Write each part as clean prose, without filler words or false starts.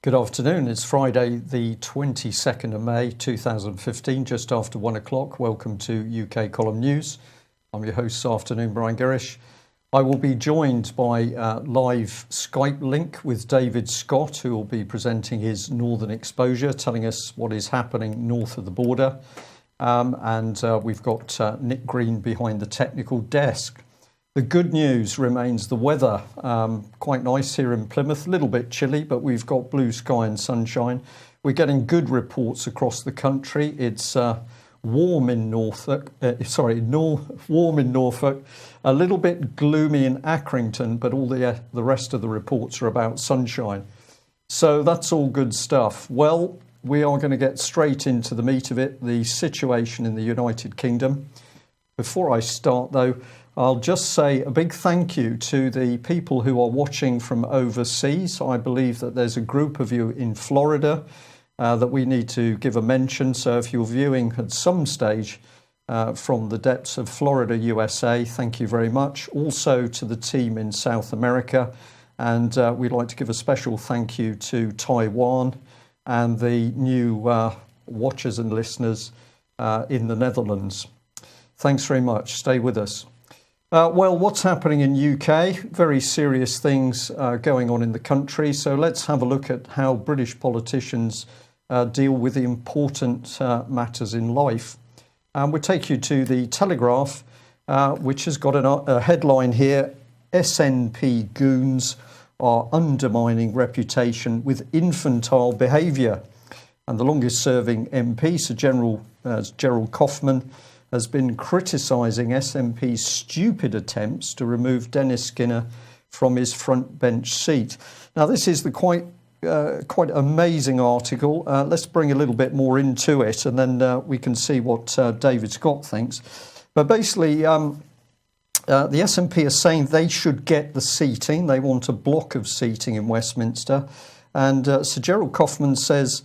Good afternoon. It's Friday, the 22nd of May 2015, just after 1 o'clock. Welcome to UK Column News. I'm your host this afternoon, Brian Gerrish. I will be joined by live Skype link with David Scott, who will be presenting his Northern Exposure, telling us what is happening north of the border. And we've got Nick Green behind the technical desk. The good news remains the weather. Quite nice here in Plymouth, a little bit chilly, but we've got blue sky and sunshine. We're getting good reports across the country. It's warm in Norfolk, warm in Norfolk, a little bit gloomy in Accrington, but all the rest of the reports are about sunshine. So that's all good stuff. Well, we are going to get straight into the meat of it, the situation in the United Kingdom. Before I start, though, I'll just say a big thank you to the people who are watching from overseas. I believe that there's a group of you in Florida that we need to give a mention. So if you're viewing at some stage from the depths of Florida, USA, thank you very much. Also to the team in South America. And we'd like to give a special thank you to Taiwan and the new watchers and listeners in the Netherlands. Thanks very much. Stay with us. Well, what's happening in UK? Very serious things going on in the country. So let's have a look at how British politicians deal with the important matters in life. And we'll take you to the Telegraph, which has got a headline here: SNP goons are undermining reputation with infantile behaviour. And the longest serving MP, Sir Gerald Kaufman, has been criticising SNP's stupid attempts to remove Dennis Skinner from his front bench seat. Now, this is the quite amazing article. Let's bring a little bit more into it, and then we can see what David Scott thinks. But basically, the SNP are saying they should get the seating. They want a block of seating in Westminster. And Sir Gerald Kaufman says,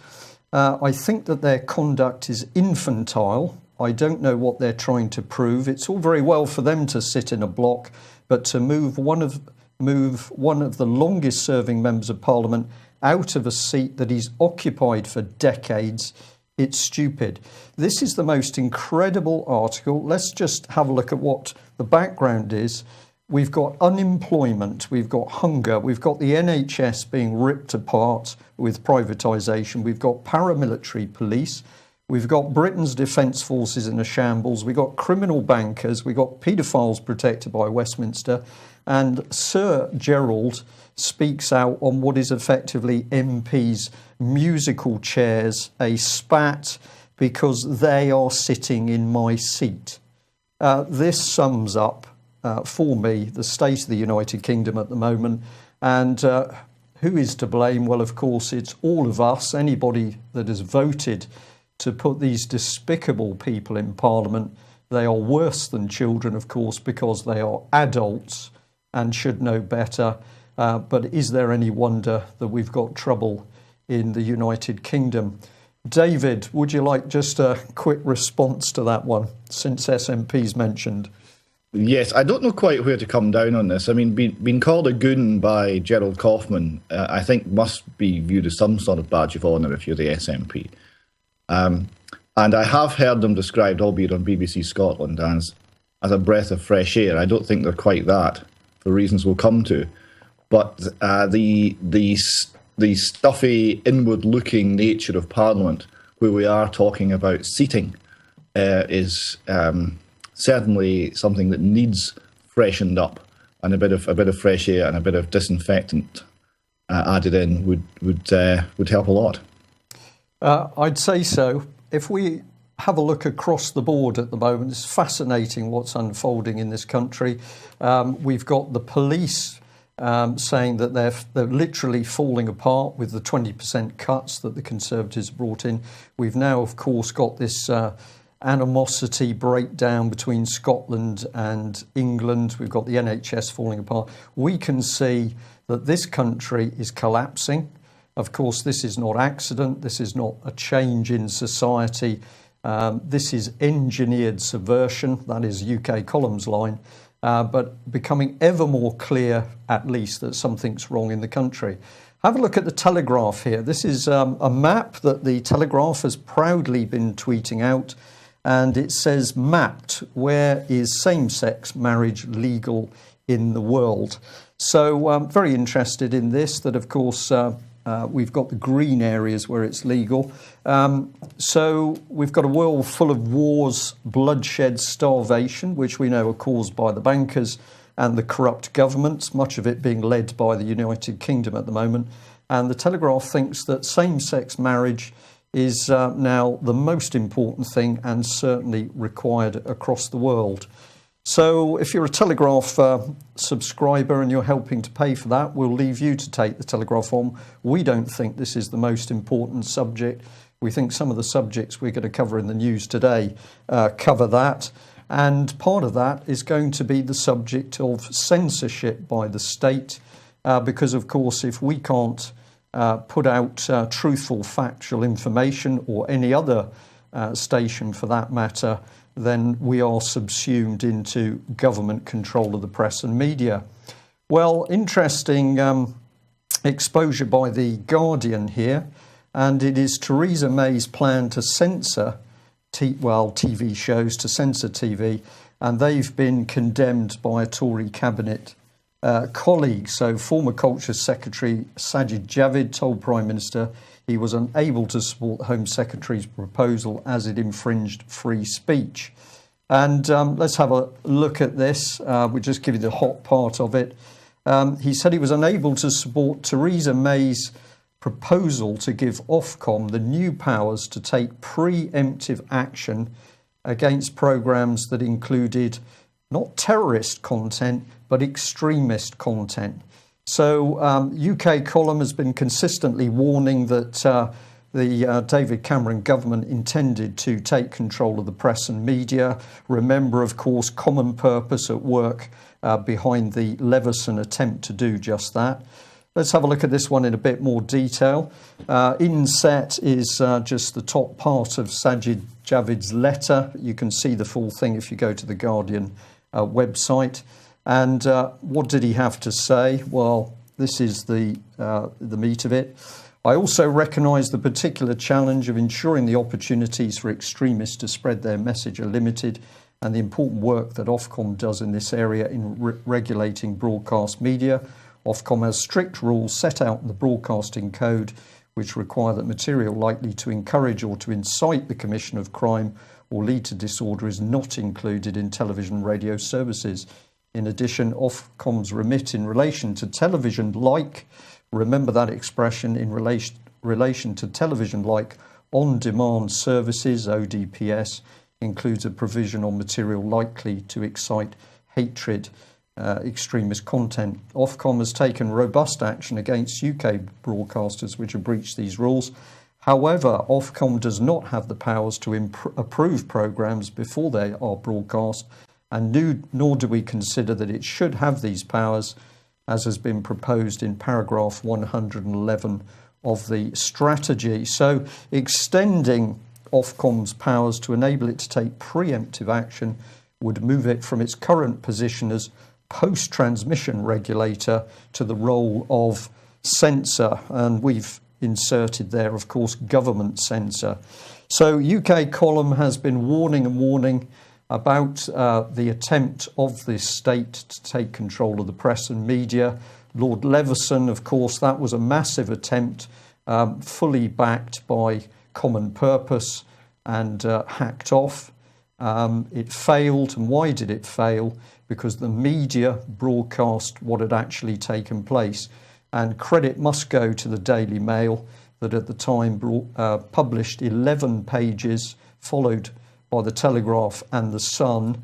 I think that their conduct is infantile. I don't know what they're trying to prove. It's all very well for them to sit in a block, but to move one of the longest serving members of Parliament out of a seat that he's occupied for decades, it's stupid. This is the most incredible article. Let's just have a look at what the background is. We've got unemployment, we've got hunger, we've got the NHS being ripped apart with privatisation, we've got paramilitary police, we've got Britain's defence forces in a shambles. We've got criminal bankers. We've got paedophiles protected by Westminster. And Sir Gerald speaks out on what is effectively MPs' musical chairs, a spat, because they are sitting in my seat. This sums up, for me, the state of the United Kingdom at the moment. And who is to blame? Well, of course, it's all of us, anybody that has voted to put these despicable people in Parliament. They are worse than children, of course, because they are adults and should know better. But is there any wonder that we've got trouble in the United Kingdom? David, would you like just a quick response to that one, since SNP's mentioned? Yes, I don't know quite where to come down on this. I mean, being called a goon by Gerald Kaufman, I think must be viewed as some sort of badge of honour if you're the SNP. And I have heard them described, albeit on BBC Scotland, as a breath of fresh air. I don't think they're quite that, for reasons we'll come to. But the stuffy, inward-looking nature of Parliament, where we are talking about seating, is certainly something that needs freshened up, and a bit of fresh air and a bit of disinfectant added in would help a lot. I'd say so. If we have a look across the board at the moment, it's fascinating what's unfolding in this country. We've got the police saying that they're literally falling apart with the 20% cuts that the Conservatives brought in. We've now, of course, got this animosity breakdown between Scotland and England. We've got the NHS falling apart. We can see that this country is collapsing. Of course, this is not accident. This is not a change in society This is engineered subversion. That is UK Column's line. But becoming ever more clear, at least, that something's wrong in the country. Have a look at the Telegraph here. This is a map that the Telegraph has proudly been tweeting out, and it says, mapped, where is same-sex marriage legal in the world? So I'm very interested in this, that of course we've got the green areas where it's legal. So we've got a world full of wars, bloodshed, starvation, which we know are caused by the bankers and the corrupt governments, much of it being led by the United Kingdom at the moment. And the Telegraph thinks that same-sex marriage is now the most important thing and certainly required across the world. So if you're a Telegraph subscriber and you're helping to pay for that, we'll leave you to take the Telegraph on. We don't think this is the most important subject. We think some of the subjects we're going to cover in the news today cover that. And part of that is going to be the subject of censorship by the state, because, of course, if we can't put out truthful, factual information, or any other station for that matter, then we are subsumed into government control of the press and media. Well, interesting exposure by The Guardian here, and it is Theresa May's plan to censor TV shows, to censor TV, and they've been condemned by a Tory cabinet colleague. So former Culture Secretary Sajid Javid told Prime Minister he was unable to support the Home Secretary's proposal as it infringed free speech. And let's have a look at this. We'll just give you the hot part of it. He said he was unable to support Theresa May's proposal to give Ofcom the new powers to take preemptive action against programmes that included not terrorist content, but extremist content. So UK Column has been consistently warning that the David Cameron government intended to take control of the press and media. Remember, of course, Common Purpose at work behind the Leveson attempt to do just that. Let's have a look at this one in a bit more detail. Inset is just the top part of Sajid Javid's letter. You can see the full thing if you go to the Guardian website. And what did he have to say? Well, this is the meat of it. I also recognise the particular challenge of ensuring the opportunities for extremists to spread their message are limited, and the important work that Ofcom does in this area in regulating broadcast media. Ofcom has strict rules set out in the Broadcasting Code which require that material likely to encourage or to incite the commission of crime or lead to disorder is not included in television and radio services. In addition, Ofcom's remit in relation to television-like, remember that expression, in relation to television-like on-demand services, ODPS, includes a provision on material likely to excite hatred, extremist content. Ofcom has taken robust action against UK broadcasters which have breached these rules. However, Ofcom does not have the powers to approve programmes before they are broadcast, and nor do we consider that it should have these powers, as has been proposed in paragraph 111 of the strategy. So extending Ofcom's powers to enable it to take preemptive action would move it from its current position as post-transmission regulator to the role of censor, and we've inserted there, of course, government censor. So UK Column has been warning about the attempt of this state to take control of the press and media. Lord Leveson, of course, that was a massive attempt, fully backed by Common Purpose and hacked off. It failed. And why did it fail? Because the media broadcast what had actually taken place. And credit must go to the Daily Mail that at the time published 11 pages, followed by the Telegraph and the Sun,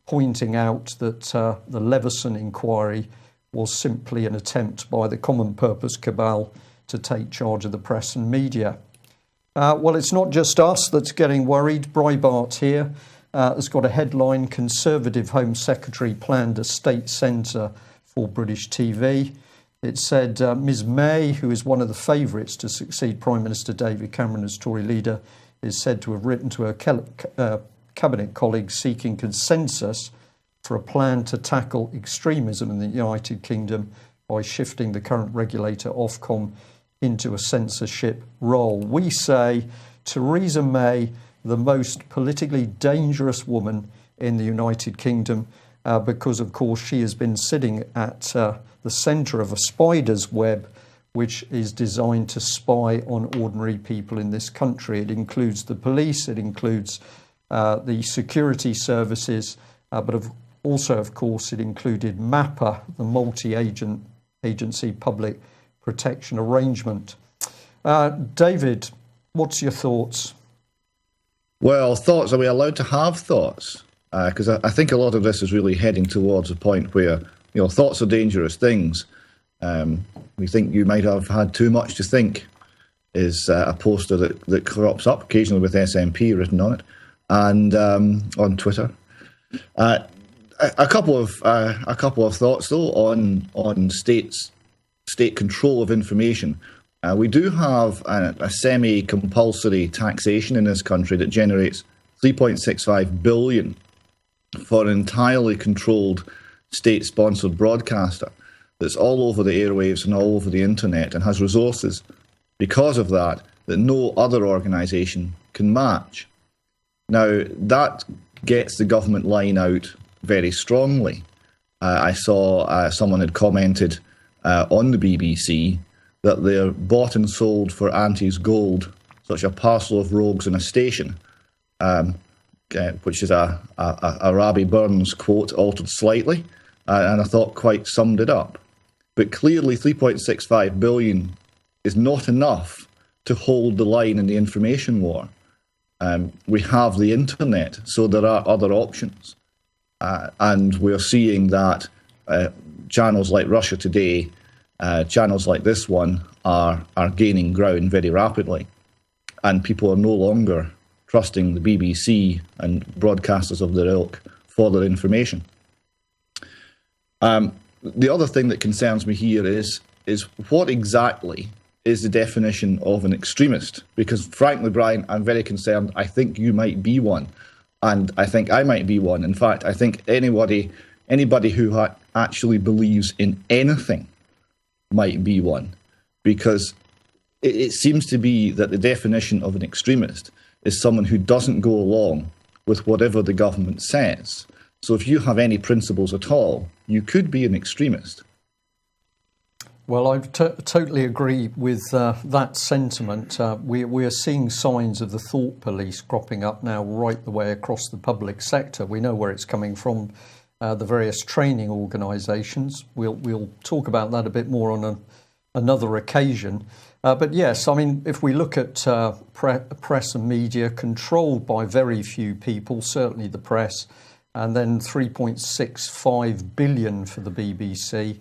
pointing out that the Leveson inquiry was simply an attempt by the Common Purpose cabal to take charge of the press and media. Well, it's not just us that's getting worried. Breitbart here has got a headline: Conservative Home Secretary planned a state centre for British TV. It said Ms May, who is one of the favourites to succeed Prime Minister David Cameron as Tory leader, is said to have written to her cabinet colleagues seeking consensus for a plan to tackle extremism in the United Kingdom by shifting the current regulator Ofcom into a censorship role. We say Theresa May, the most politically dangerous woman in the United Kingdom, because, of course, she has been sitting at the centre of a spider's web which is designed to spy on ordinary people in this country. It includes the police, it includes the security services, but also, of course, it included MAPA, the multi-agency public protection arrangement. David, what's your thoughts? Well, thoughts, are we allowed to have thoughts? Because I think a lot of this is really heading towards a point where, thoughts are dangerous things. We think you might have had too much to think is a poster that crops up occasionally with SNP written on it, and on Twitter. A couple of thoughts though on state control of information. We do have a semi-compulsory taxation in this country that generates $3.65 billion for an entirely controlled state-sponsored broadcaster that's all over the airwaves and all over the internet and has resources because of that no other organisation can match. Now, that gets the government line out very strongly. I saw someone had commented on the BBC that they're bought and sold for Auntie's gold, such a parcel of rogues in a station, which is a Rabbie Burns quote altered slightly, and I thought quite summed it up. But clearly $3.65 billion is not enough to hold the line in the information war. We have the internet, so there are other options. And we're seeing that channels like Russia Today, channels like this one are gaining ground very rapidly. And people are no longer trusting the BBC and broadcasters of their ilk for their information. The other thing that concerns me here is what exactly is the definition of an extremist? Because frankly, Brian, I'm very concerned. I think you might be one. And I think I might be one. In fact, I think anybody who actually believes in anything might be one. Because it seems to be that the definition of an extremist is someone who doesn't go along with whatever the government says. So if you have any principles at all, you could be an extremist. Well, I totally agree with that sentiment. We are seeing signs of the thought police cropping up now right the way across the public sector. We know where it's coming from, the various training organisations. We'll talk about that a bit more on another occasion. But yes, I mean, if we look at press and media controlled by very few people, certainly the press, and then $3.65 billion for the BBC,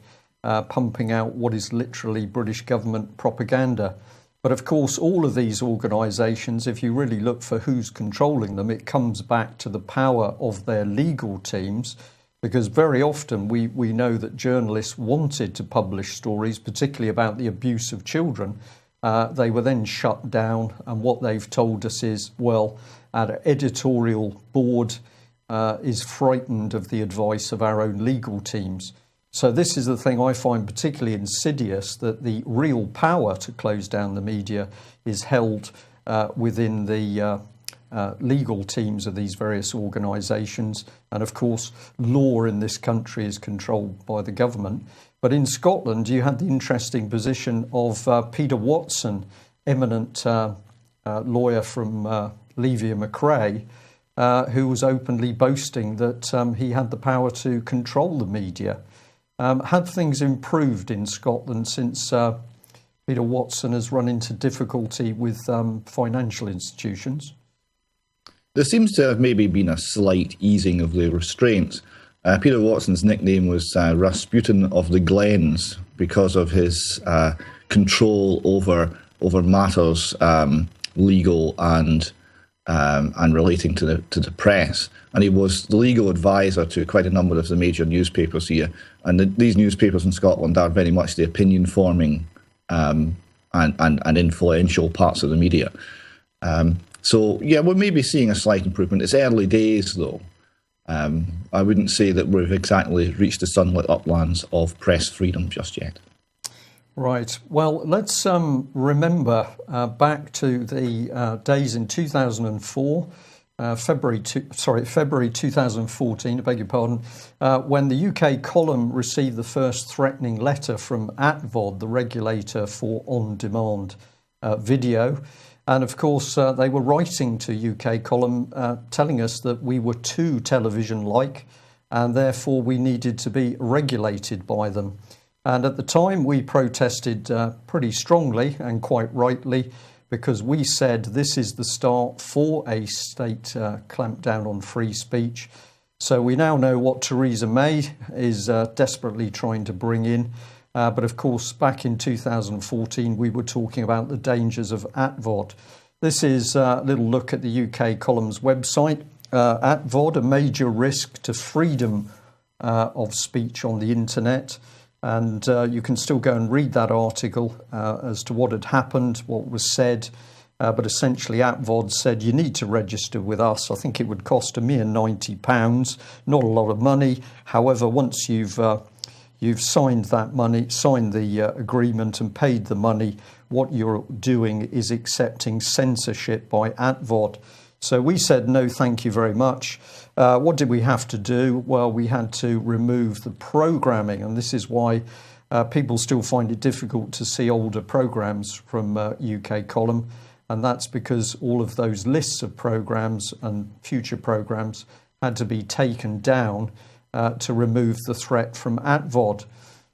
pumping out what is literally British government propaganda. But of course, all of these organisations, if you really look for who's controlling them, it comes back to the power of their legal teams, because very often we know that journalists wanted to publish stories, particularly about the abuse of children. They were then shut down, and what they've told us is, well, our editorial board is frightened of the advice of our own legal teams. So this is the thing I find particularly insidious, that the real power to close down the media is held within the legal teams of these various organisations. And of course, law in this country is controlled by the government. But in Scotland, you had the interesting position of Peter Watson, eminent lawyer from Levy and Macrae, who was openly boasting that he had the power to control the media. Have things improved in Scotland since Peter Watson has run into difficulty with financial institutions? There seems to have maybe been a slight easing of the restraints. Peter Watson's nickname was Rasputin of the Glens because of his control over matters legal and relating to the press. And he was the legal advisor to quite a number of the major newspapers here. And these newspapers in Scotland are very much the opinion-forming and influential parts of the media. So, yeah, we're maybe seeing a slight improvement. It's early days, though. I wouldn't say that we've exactly reached the sunlit uplands of press freedom just yet. Right. Well, let's remember back to the days in 2004, February 2014, I beg your pardon, when the UK column received the first threatening letter from ATVOD, the regulator for on-demand video. And of course, they were writing to UK column telling us that we were too television-like and therefore we needed to be regulated by them. And at the time, we protested pretty strongly and quite rightly, because we said this is the start for a state clampdown on free speech. So we now know what Theresa May is desperately trying to bring in. But of course, back in 2014, we were talking about the dangers of ATVOD. This is a little look at the UK column's website. ATVOD, a major risk to freedom of speech on the internet. And you can still go and read that article as to what had happened, what was said. But essentially, ATVOD said you need to register with us. I think it would cost a mere £90, not a lot of money. However, once you've signed that money, signed the agreement and paid the money, what you're doing is accepting censorship by ATVOD. So we said, no, thank you very much. What did we have to do? Well, we had to remove the programming, and this is why people still find it difficult to see older programs from UK column, and that's because all of those lists of programs and future programs had to be taken down to remove the threat from ATVOD.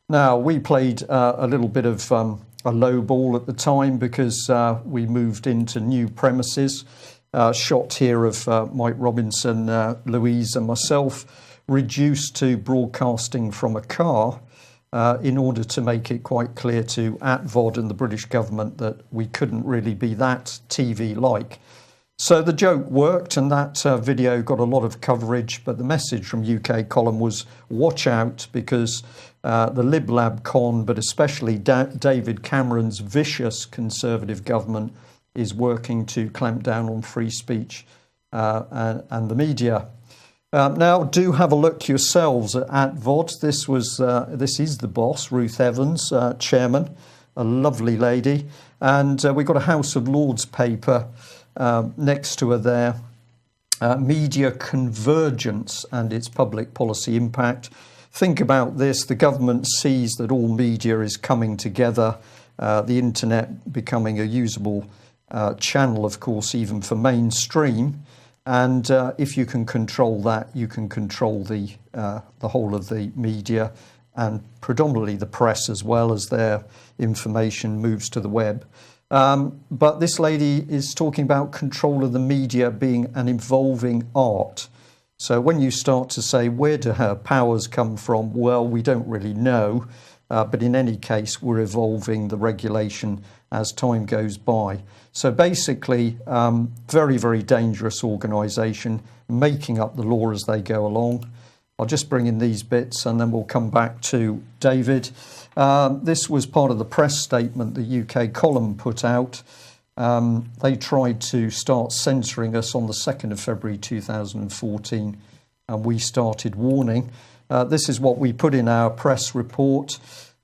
Now, we played a little bit of a low ball at the time because we moved into new premises. Shot here of Mike Robinson, Louise and myself, reduced to broadcasting from a car in order to make it quite clear to ATVOD and the British government that we couldn't really be that TV-like. So the joke worked, and that video got a lot of coverage, but the message from UK column was watch out, because the Lib Lab con, but especially David Cameron's vicious Conservative government is working to clamp down on free speech and the media. Now, do have a look yourselves at ATVOD. This is the boss, Ruth Evans, chairman, a lovely lady. And we've got a House of Lords paper next to her there, Media Convergence and its Public Policy Impact. Think about this. The government sees that all media is coming together, the internet becoming a usable channel, of course, even for mainstream. And if you can control that, you can control the whole of the media and predominantly the press as well, as their information moves to the web. But this lady is talking about control of the media being an evolving art. So when you start to say, where do her powers come from? Well, we don't really know. But in any case, we're evolving the regulation as time goes by. So basically, very, very dangerous organisation, making up the law as they go along. I'll just bring in these bits and then we'll come back to David. This was part of the press statement the UK column put out. They tried to start censoring us on the 2nd of February 2014, and we started warning. This is what we put in our press report.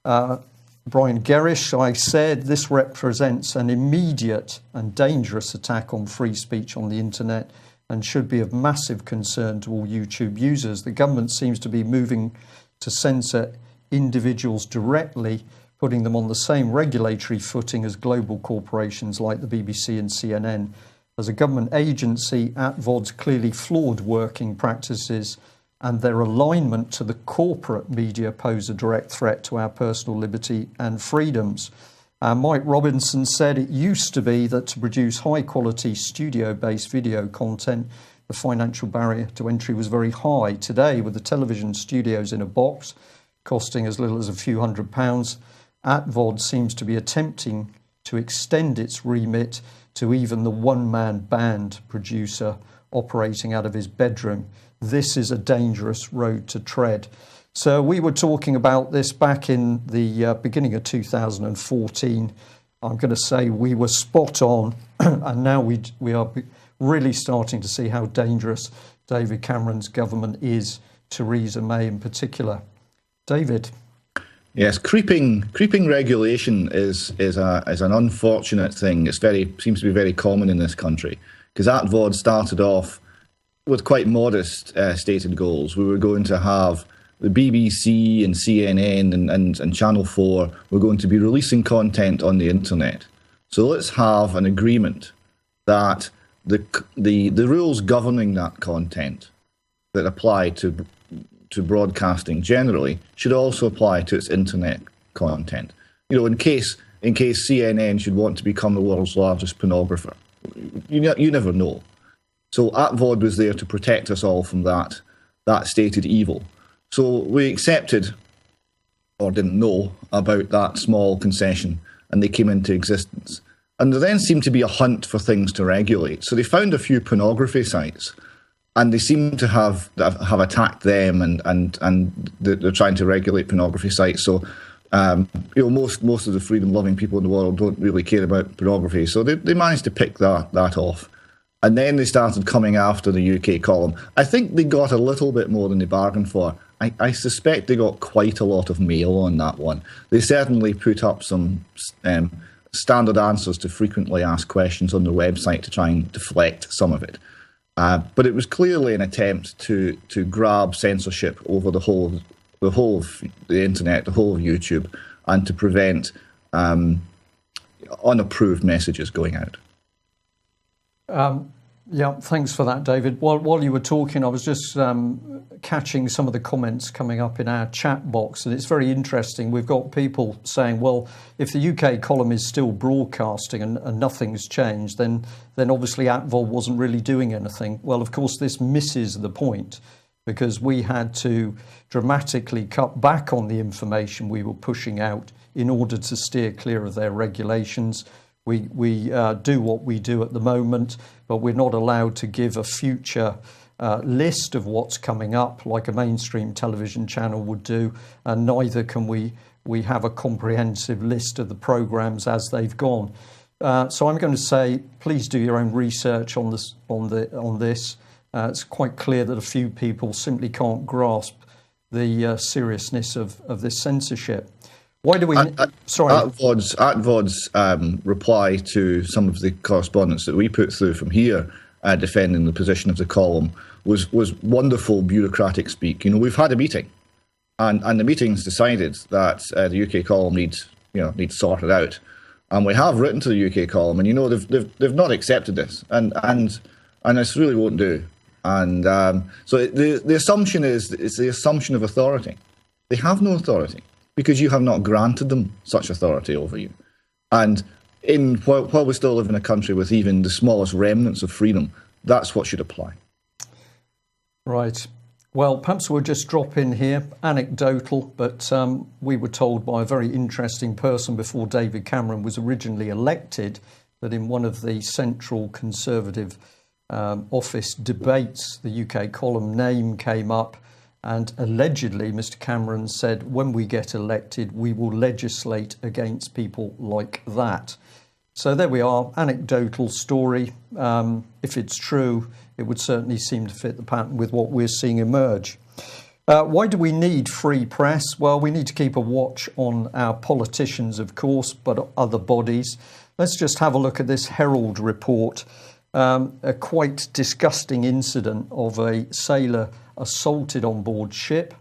Brian Gerrish, I said, this represents an immediate and dangerous attack on free speech on the internet and should be of massive concern to all YouTube users. The government seems to be moving to censor individuals directly, putting them on the same regulatory footing as global corporations like the BBC and CNN. As a government agency, ATVOD's clearly flawed working practices and their alignment to the corporate media pose a direct threat to our personal liberty and freedoms. Mike Robinson said it used to be that to produce high-quality studio-based video content, the financial barrier to entry was very high. Today, with the television studios in a box, costing as little as a few £100s, ATVOD seems to be attempting to extend its remit to even the one-man band producer operating out of his bedroom. This is a dangerous road to tread. So we were talking about this back in the beginning of 2014 I'm going to say we were spot on, and now we are really starting to see how dangerous David Cameron's government is, Theresa May in particular. David. Yes, creeping regulation is an unfortunate thing. Seems to be very common in this country, because ATVOD started off with quite modest stated goals. We were going to have the BBC and CNN and Channel 4 were going to be releasing content on the internet. So let's have an agreement that the rules governing that content that apply to broadcasting generally should also apply to its internet content. You know, in case CNN should want to become the world's largest pornographer, you never know. So ATVOD was there to protect us all from that stated evil. So we accepted, or didn't know, about that small concession, and they came into existence. And there then seemed to be a hunt for things to regulate. So they found a few pornography sites, and they seem to have attacked them, and they're trying to regulate pornography sites. So most of the freedom-loving people in the world don't really care about pornography. So they managed to pick that off. And then they started coming after the UK column. I think they got a little bit more than they bargained for. I suspect they got quite a lot of mail on that one. They certainly put up some standard answers to frequently asked questions on their website to try and deflect some of it. But it was clearly an attempt to grab censorship over the whole of the internet, the whole of YouTube, and to prevent unapproved messages going out. Yeah, thanks for that, David. While you were talking, I was just catching some of the comments coming up in our chat box, and it's very interesting. We've got people saying, well, if the UK column is still broadcasting and nothing's changed, then obviously ATVOD wasn't really doing anything. Well, of course, this misses the point, because we had to dramatically cut back on the information we were pushing out in order to steer clear of their regulations. We do what we do at the moment, but we're not allowed to give a future list of what's coming up like a mainstream television channel would do, and neither can we have a comprehensive list of the programmes as they've gone. So I'm going to say, please do your own research on this. It's quite clear that a few people simply can't grasp the seriousness of this censorship. Why do we? Sorry. ATVOD's reply to some of the correspondence that we put through from here, defending the position of the column, was wonderful bureaucratic speak. You know, we've had a meeting, and the meeting's decided that the UK column needs sorted out, and we have written to the UK column, and they've not accepted this, and this really won't do. And so the assumption is it's the assumption of authority. They have no authority, because you have not granted them such authority over you. And while we still live in a country with even the smallest remnants of freedom, that's what should apply. Right. Well, perhaps we'll just drop in here, anecdotal, but we were told by a very interesting person before David Cameron was originally elected that in one of the central Conservative office debates, the UK column name came up. And allegedly, Mr. Cameron said, when we get elected, we will legislate against people like that. So there we are, anecdotal story. If it's true, it would certainly seem to fit the pattern with what we're seeing emerge. Why do we need free press? Well, we need to keep a watch on our politicians, of course, but other bodies. Let's just have a look at this Herald report. A quite disgusting incident of a sailor assaulted on board ship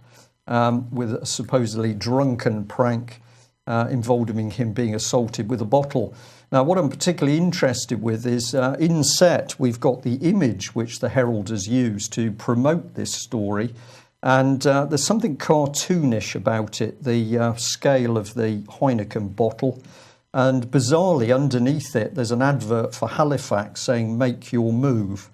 with a supposedly drunken prank involving him being assaulted with a bottle. Now, what I'm particularly interested with is in set, we've got the image which the Herald has used to promote this story. And there's something cartoonish about it, the scale of the Heineken bottle. And bizarrely, underneath it, there's an advert for Halifax saying, make your move.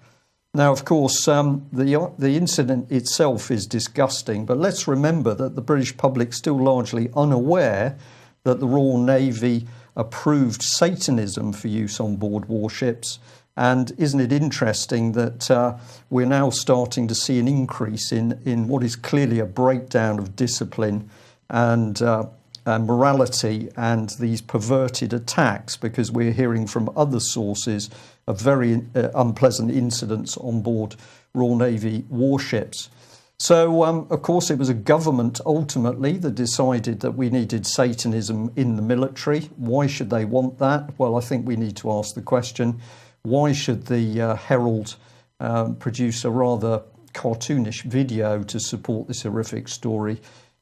Now, of course, the incident itself is disgusting, but let's remember that the British public's still largely unaware that the Royal Navy approved Satanism for use on board warships. And isn't it interesting that we're now starting to see an increase in what is clearly a breakdown of discipline and morality and these perverted attacks, because we're hearing from other sources of very unpleasant incidents on board Royal Navy warships. So, of course, it was a government ultimately that decided that we needed Satanism in the military. Why should they want that? Well, I think we need to ask the question, why should the Herald produce a rather cartoonish video to support this horrific story?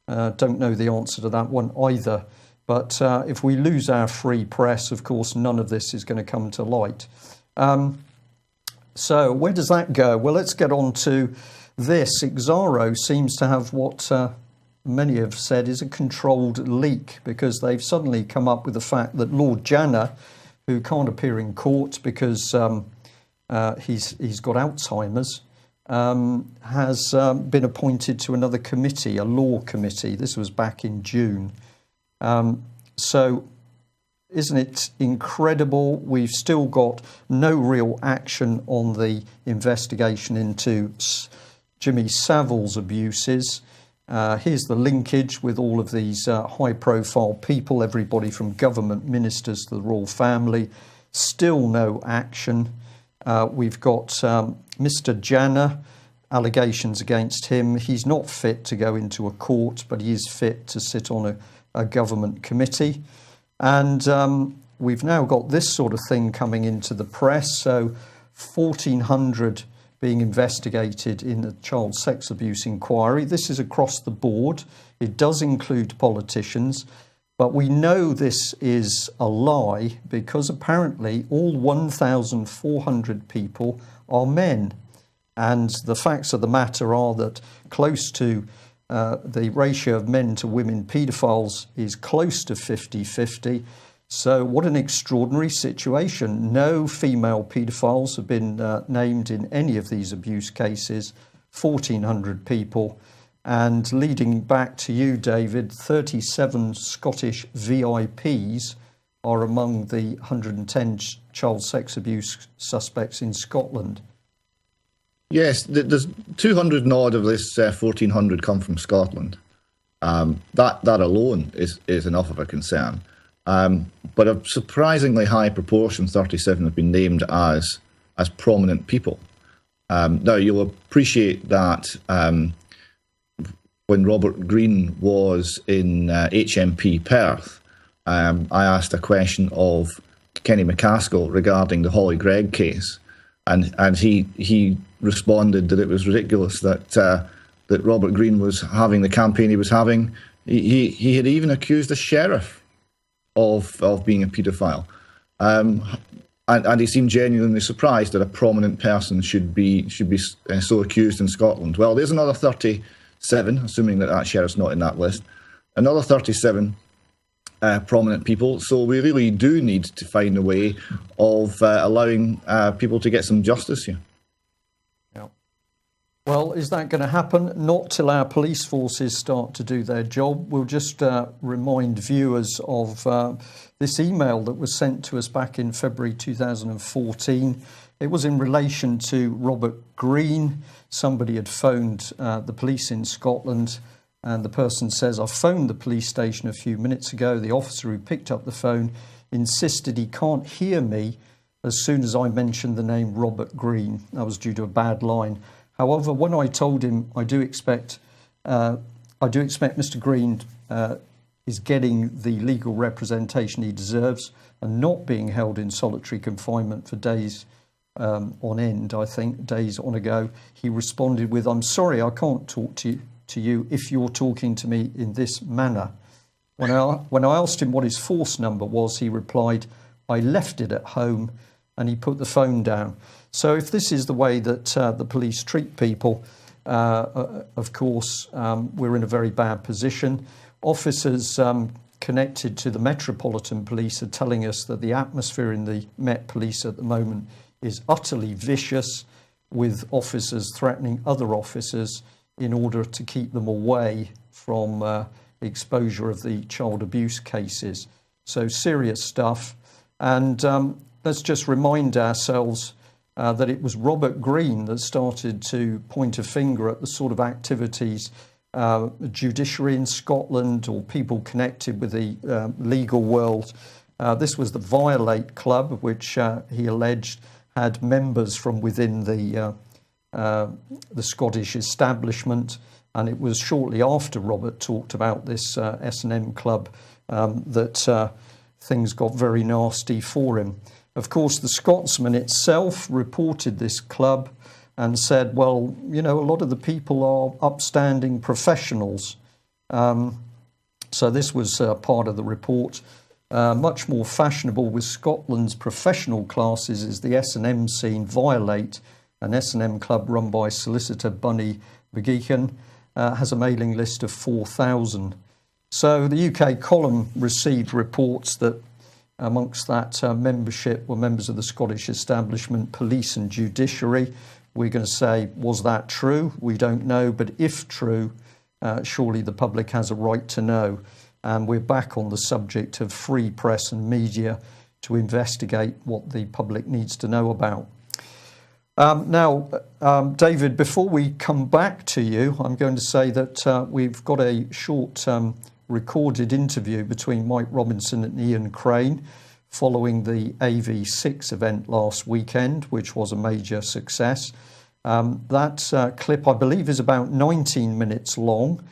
Don't know the answer to that one either. But if we lose our free press, of course, none of this is going to come to light. So where does that go? Well, let's get on to this. Exaro seems to have what many have said is a controlled leak, because they've suddenly come up with the fact that Lord Janner, who can't appear in court because he's got Alzheimer's, has been appointed to another committee, a law committee. This was back in June. So isn't it incredible? We've still got no real action on the investigation into Jimmy Savile's abuses. Here's the linkage with all of these high-profile people, everybody from government ministers to the royal family. Still no action. We've got Mr. Janner, allegations against him. He's not fit to go into a court, but he is fit to sit on a government committee. And we've now got this sort of thing coming into the press. So 1,400 being investigated in the child sex abuse inquiry. This is across the board. It does include politicians. But we know this is a lie, because apparently all 1,400 people are men. And the facts of the matter are that close to the ratio of men to women paedophiles is close to 50-50. So what an extraordinary situation. No female paedophiles have been named in any of these abuse cases. 1,400 people. And leading back to you, David, 37 Scottish VIPs are among the 110 child sex abuse suspects in Scotland. Yes, there's 200 and odd of this 1,400 come from Scotland. That alone is enough of a concern. But a surprisingly high proportion, 37, have been named as prominent people. Now, you'll appreciate that when Robert Green was in HMP Perth, I asked a question of Kenny McCaskill regarding the Holly Gregg case, and he responded that it was ridiculous that Robert Green was having the campaign he was having. He had even accused a sheriff of being a paedophile, and he seemed genuinely surprised that a prominent person should be so accused in Scotland. Well, there's another 37, assuming that sheriff's not in that list, another 37 prominent people. So we really do need to find a way of allowing people to get some justice here. Yeah. Well, is that going to happen? Not till our police forces start to do their job. We'll just remind viewers of this email that was sent to us back in February 2014. It was in relation to Robert Green. Somebody had phoned the police in Scotland, and the person says, I phoned the police station a few minutes ago. The officer who picked up the phone insisted he can't hear me as soon as I mentioned the name Robert Green. That was due to a bad line. However, when I told him I do expect Mr. Green is getting the legal representation he deserves and not being held in solitary confinement for days on end, I think, days on ago, he responded with, I'm sorry, I can't talk to you if you're talking to me in this manner. When I asked him what his force number was, he replied, I left it at home, and he put the phone down. So if this is the way that the police treat people, of course, we're in a very bad position. Officers connected to the Metropolitan Police are telling us that the atmosphere in the Met Police at the moment is utterly vicious, with officers threatening other officers in order to keep them away from exposure of the child abuse cases. So serious stuff. And let's just remind ourselves that it was Robert Green that started to point a finger at the sort of activities judiciary in Scotland or people connected with the legal world. This was the Violate Club, which he alleged had members from within the Scottish establishment. And it was shortly after Robert talked about this S&M club that things got very nasty for him. Of course, the Scotsman itself reported this club and said, well, you know, a lot of the people are upstanding professionals. So this was part of the report. Much more fashionable with Scotland's professional classes is the S&M scene. Violate, an S&M club run by solicitor Bunny McGeechan, has a mailing list of 4,000. So the UK column received reports that amongst that membership were members of the Scottish establishment, police and judiciary. We're going to say, was that true? We don't know, but if true, surely the public has a right to know. And we're back on the subject of free press and media to investigate what the public needs to know about. Now, David, before we come back to you, I'm going to say that we've got a short recorded interview between Mike Robinson and Ian Crane following the AV6 event last weekend, which was a major success. That clip, I believe, is about 19 minutes long.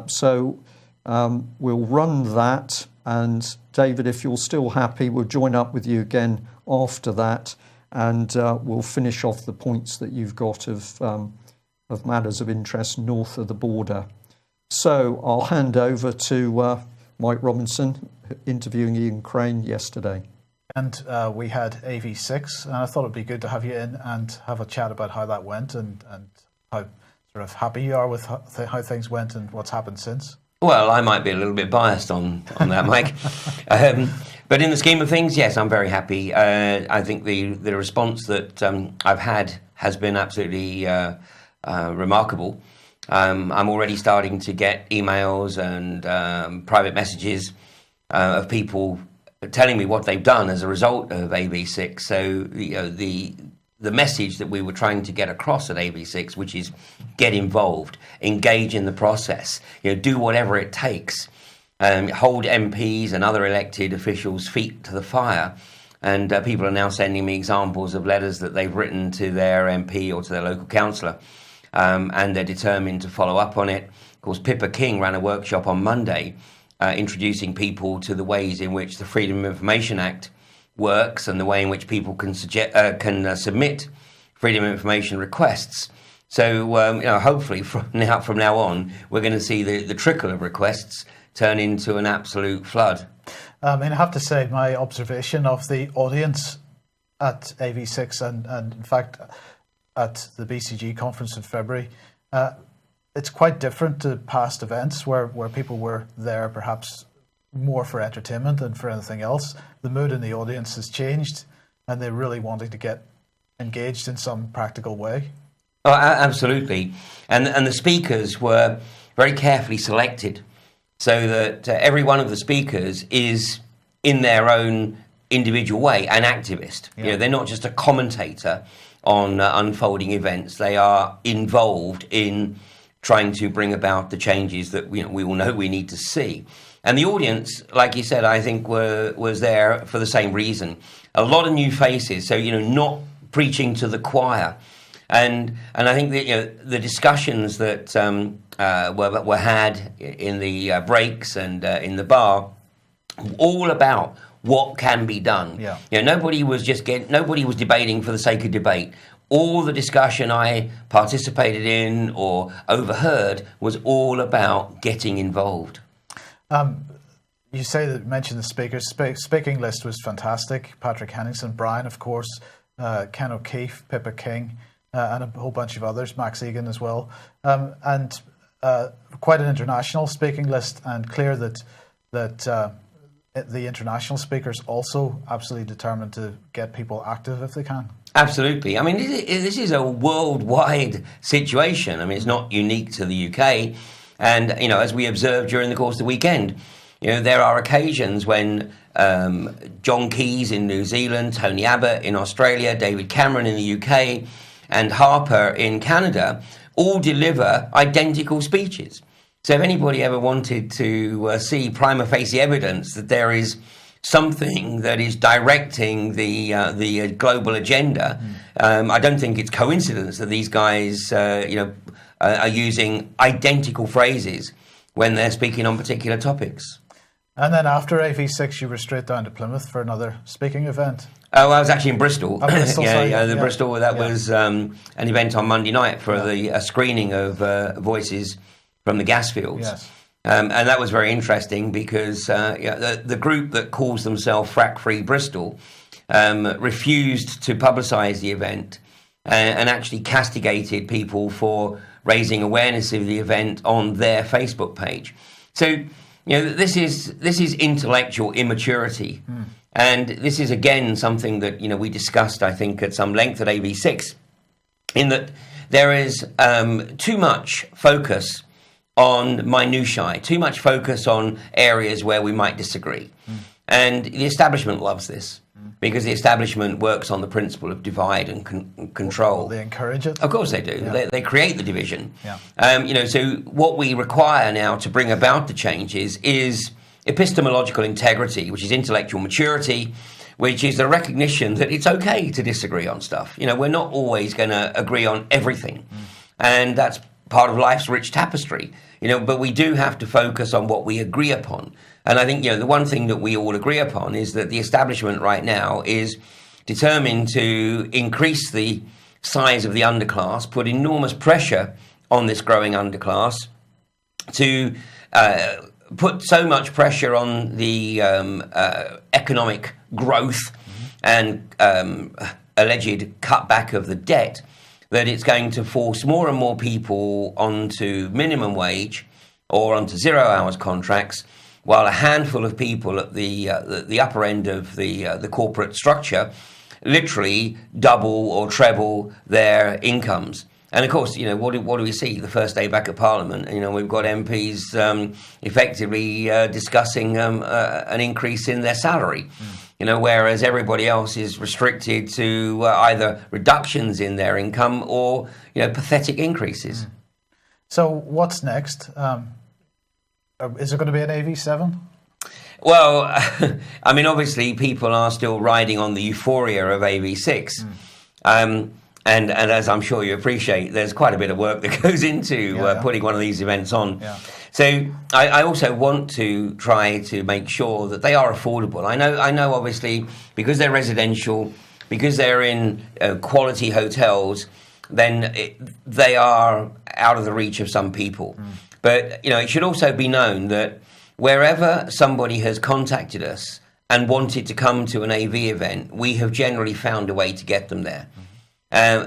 So we'll run that. And David, if you're still happy, we'll join up with you again after that. And we'll finish off the points that you've got of matters of interest north of the border. So I'll hand over to Mike Robinson interviewing Ian Crane yesterday. And we had AV6, and I thought it'd be good to have you in and have a chat about how that went and how sort of happy you are with how things went and what's happened since. Well, I might be a little bit biased on that, Mike. But in the scheme of things, yes, I'm very happy. I think the response that I've had has been absolutely remarkable. I'm already starting to get emails and private messages of people telling me what they've done as a result of AV6. So the message that we were trying to get across at AV6, which is get involved, engage in the process, do whatever it takes, hold MPs and other elected officials' feet to the fire. And people are now sending me examples of letters that they've written to their MP or to their local councillor, and they're determined to follow up on it. Of course, Pippa King ran a workshop on Monday introducing people to the ways in which the Freedom of Information Act works and the way in which people can submit Freedom of Information requests. So, hopefully from now on, we're going to see the trickle of requests turn into an absolute flood. I have to say, my observation of the audience at AV6 and in fact at the BCG conference in February, it's quite different to past events where people were there perhaps more for entertainment than for anything else. The mood in the audience has changed and they're really wanting to get engaged in some practical way. Oh, absolutely. And the speakers were very carefully selected so that every one of the speakers is in their own individual way an activist. Yeah. They're not just a commentator on unfolding events. They are involved in trying to bring about the changes that we all know we need to see. And the audience, like you said, I think was there for the same reason. A lot of new faces, so not preaching to the choir. And I think that the discussions that were had in the breaks and in the bar, all about what can be done. Yeah. Nobody was debating for the sake of debate. All the discussion I participated in or overheard was all about getting involved. You mentioned the speakers. Speaking list was fantastic. Patrick Henningsen, Brian, of course, Ken O'Keefe, Pippa King, and a whole bunch of others, Max Egan as well. And quite an international speaking list, and clear that the international speakers also absolutely determined to get people active if they can. Absolutely. I mean, this is a worldwide situation. I mean, it's not unique to the UK. And, as we observed during the course of the weekend, there are occasions when John Keys in New Zealand, Tony Abbott in Australia, David Cameron in the UK, and Harper in Canada all deliver identical speeches. So if anybody ever wanted to see prima facie evidence that there is something that is directing the global agenda, I don't think it's coincidence that these guys, are using identical phrases when they're speaking on particular topics. And then after AV6, you were straight down to Plymouth for another speaking event. Oh, I was actually in Bristol. Oh, Bristol, sorry. Bristol. That was an event on Monday night for a screening of Voices from the Gas Fields. Yes. And that was very interesting because the group that calls themselves Frack Free Bristol refused to publicise the event and actually castigated people for raising awareness of the event on their Facebook page. So, this is intellectual immaturity. And this is, again, something that, we discussed, I think, at some length at AV6, in that there is too much focus on minutiae, too much focus on areas where we might disagree. And the establishment loves this because the establishment works on the principle of divide and control. Well, they encourage it. Of course they do. Yeah. They create the division. Yeah. So what we require now to bring about the changes is epistemological integrity, which is intellectual maturity, which is the recognition that it's okay to disagree on stuff. We're not always going to agree on everything. And that's part of life's rich tapestry, but we do have to focus on what we agree upon. And I think, the one thing that we all agree upon is that the establishment right now is determined to increase the size of the underclass, put enormous pressure on this growing underclass, to put so much pressure on the economic growth and alleged cutback of the debt, that it's going to force more and more people onto minimum wage or onto 0 hours contracts, while a handful of people at the upper end of the corporate structure literally double or treble their incomes. And of course, what do we see? The first day back at Parliament, we've got MPs effectively discussing an increase in their salary. Whereas everybody else is restricted to either reductions in their income or, pathetic increases. So what's next? Is it going to be an AV7? Well, obviously people are still riding on the euphoria of AV6. And as I'm sure you appreciate, there's quite a bit of work that goes into putting one of these events on. Yeah. So I also want to try to make sure that they are affordable. I know obviously, because they're residential, because they're in quality hotels, then they are out of the reach of some people. But, it should also be known that wherever somebody has contacted us and wanted to come to an AV event, we have generally found a way to get them there.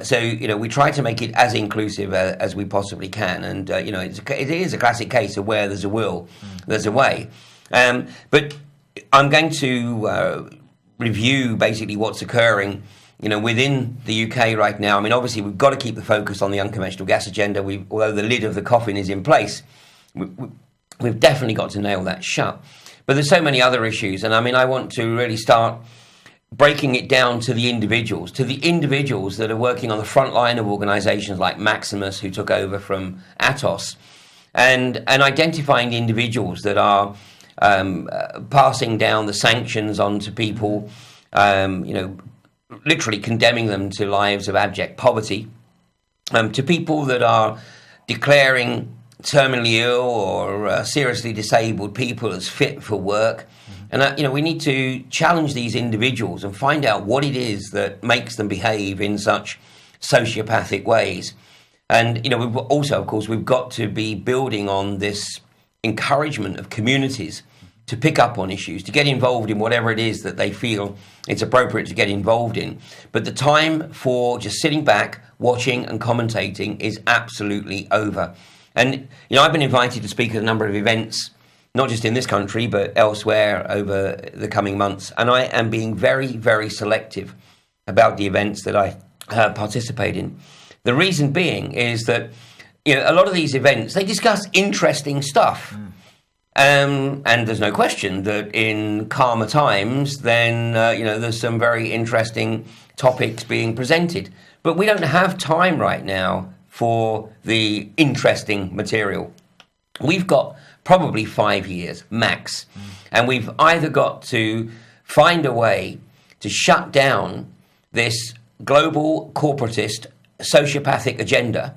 So, we try to make it as inclusive as we possibly can. And, it is a classic case of where there's a will, there's a way. But I'm going to review basically what's occurring, within the UK right now. Obviously, we've got to keep the focus on the unconventional gas agenda. Although the lid of the coffin is in place, we've definitely got to nail that shut. But there's so many other issues. And I want to really start breaking it down to the individuals that are working on the front line of organisations like Maximus, who took over from Atos, and identifying the individuals that are passing down the sanctions onto people, literally condemning them to lives of abject poverty, to people that are declaring terminally ill or seriously disabled people as fit for work. And, we need to challenge these individuals and find out what it is that makes them behave in such sociopathic ways. And, we've also, of course, we've got to be building on this encouragement of communities to pick up on issues, to get involved in whatever it is that they feel it's appropriate to get involved in. But the time for just sitting back, watching and commentating is absolutely over. And, I've been invited to speak at a number of events, not just in this country, but elsewhere over the coming months. And I am being very, very selective about the events that I participate in. The reason being is that, a lot of these events, they discuss interesting stuff. And there's no question that in calmer times, then, there's some very interesting topics being presented. But we don't have time right now for the interesting material. We've got probably 5 years max, and we've either got to find a way to shut down this global corporatist sociopathic agenda,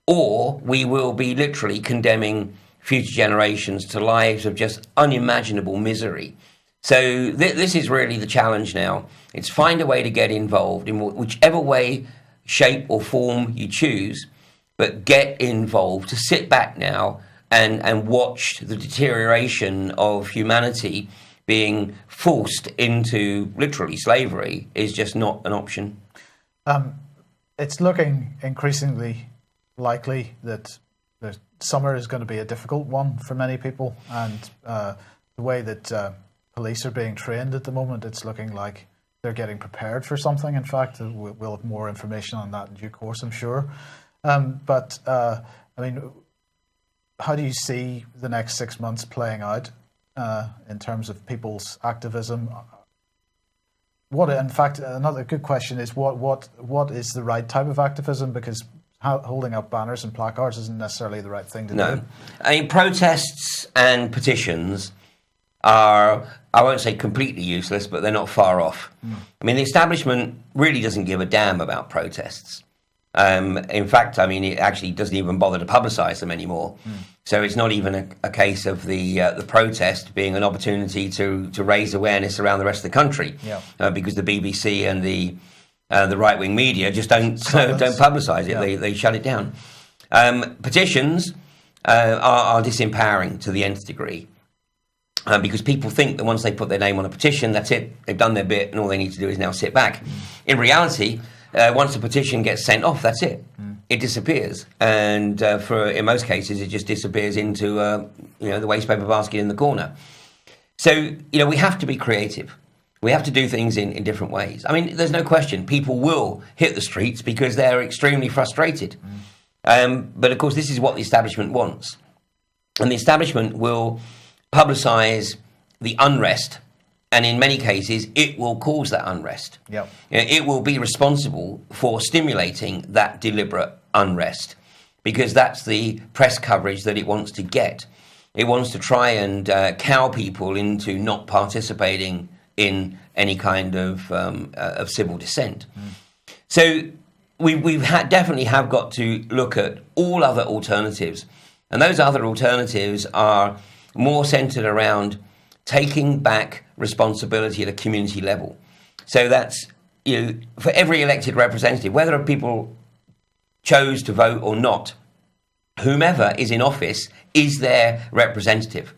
or we will be literally condemning future generations to lives of just unimaginable misery. So this is really the challenge now. It's find a way to get involved in whichever way, shape or form you choose, but get involved, to sit back now and watch the deterioration of humanity being forced into literally slavery is just not an option. It's looking increasingly likely that the summer is going to be a difficult one for many people, and the way that police are being trained at the moment, it's looking like they're getting prepared for something. In fact, we'll have more information on that in due course, I'm sure. But I mean, how do you see the next 6 months playing out in terms of people's activism? What, in fact, another good question is what is the right type of activism? Because holding up banners and placards isn't necessarily the right thing to do. I mean, protests and petitions are, I won't say completely useless, but they're not far off. I mean, the establishment really doesn't give a damn about protests. In fact, I mean, it actually doesn't even bother to publicise them anymore. So it's not even a case of the protest being an opportunity to raise awareness around the rest of the country, because the BBC and the right-wing media just don't publicise it. Yeah. They shut it down. Petitions are disempowering to the nth degree, because people think that once they put their name on a petition, that's it. They've done their bit, and all they need to do is now sit back. In reality, once a petition gets sent off, that's it. It disappears, and in most cases, it just disappears into the wastepaper basket in the corner. So we have to be creative. We have to do things in different ways. I mean, there's no question people will hit the streets because they're extremely frustrated. But of course, this is what the establishment wants, and the establishment will publicise the unrest. And in many cases, it will cause that unrest. Yep. It will be responsible for stimulating that deliberate unrest, because that's the press coverage that it wants to get. It wants to try and cow people into not participating in any kind of civil dissent. So we've definitely have got to look at all other alternatives. And those other alternatives are more centred around taking back responsibility at a community level. So that's, for every elected representative, whether people chose to vote or not, whomever is in office is their representative.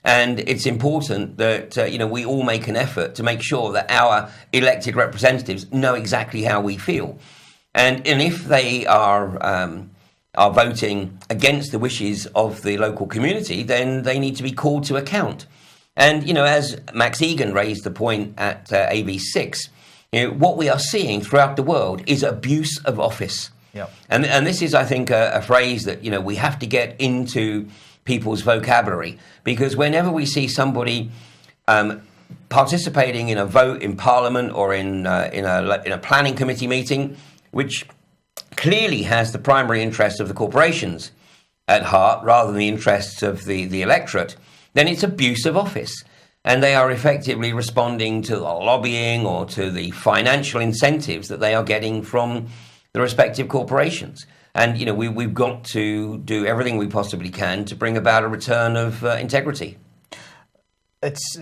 And it's important that, we all make an effort to make sure that our elected representatives know exactly how we feel. And if they are voting against the wishes of the local community, then they need to be called to account. And, as Max Egan raised the point at AV6, what we are seeing throughout the world is abuse of office. Yep. And this is, I think, a phrase that, we have to get into people's vocabulary, because whenever we see somebody participating in a vote in Parliament or in a planning committee meeting, which clearly has the primary interests of the corporations at heart rather than the interests of the electorate, then it's abuse of office. And they are effectively responding to the lobbying or to the financial incentives that they are getting from the respective corporations. And, we've got to do everything we possibly can to bring about a return of integrity. It's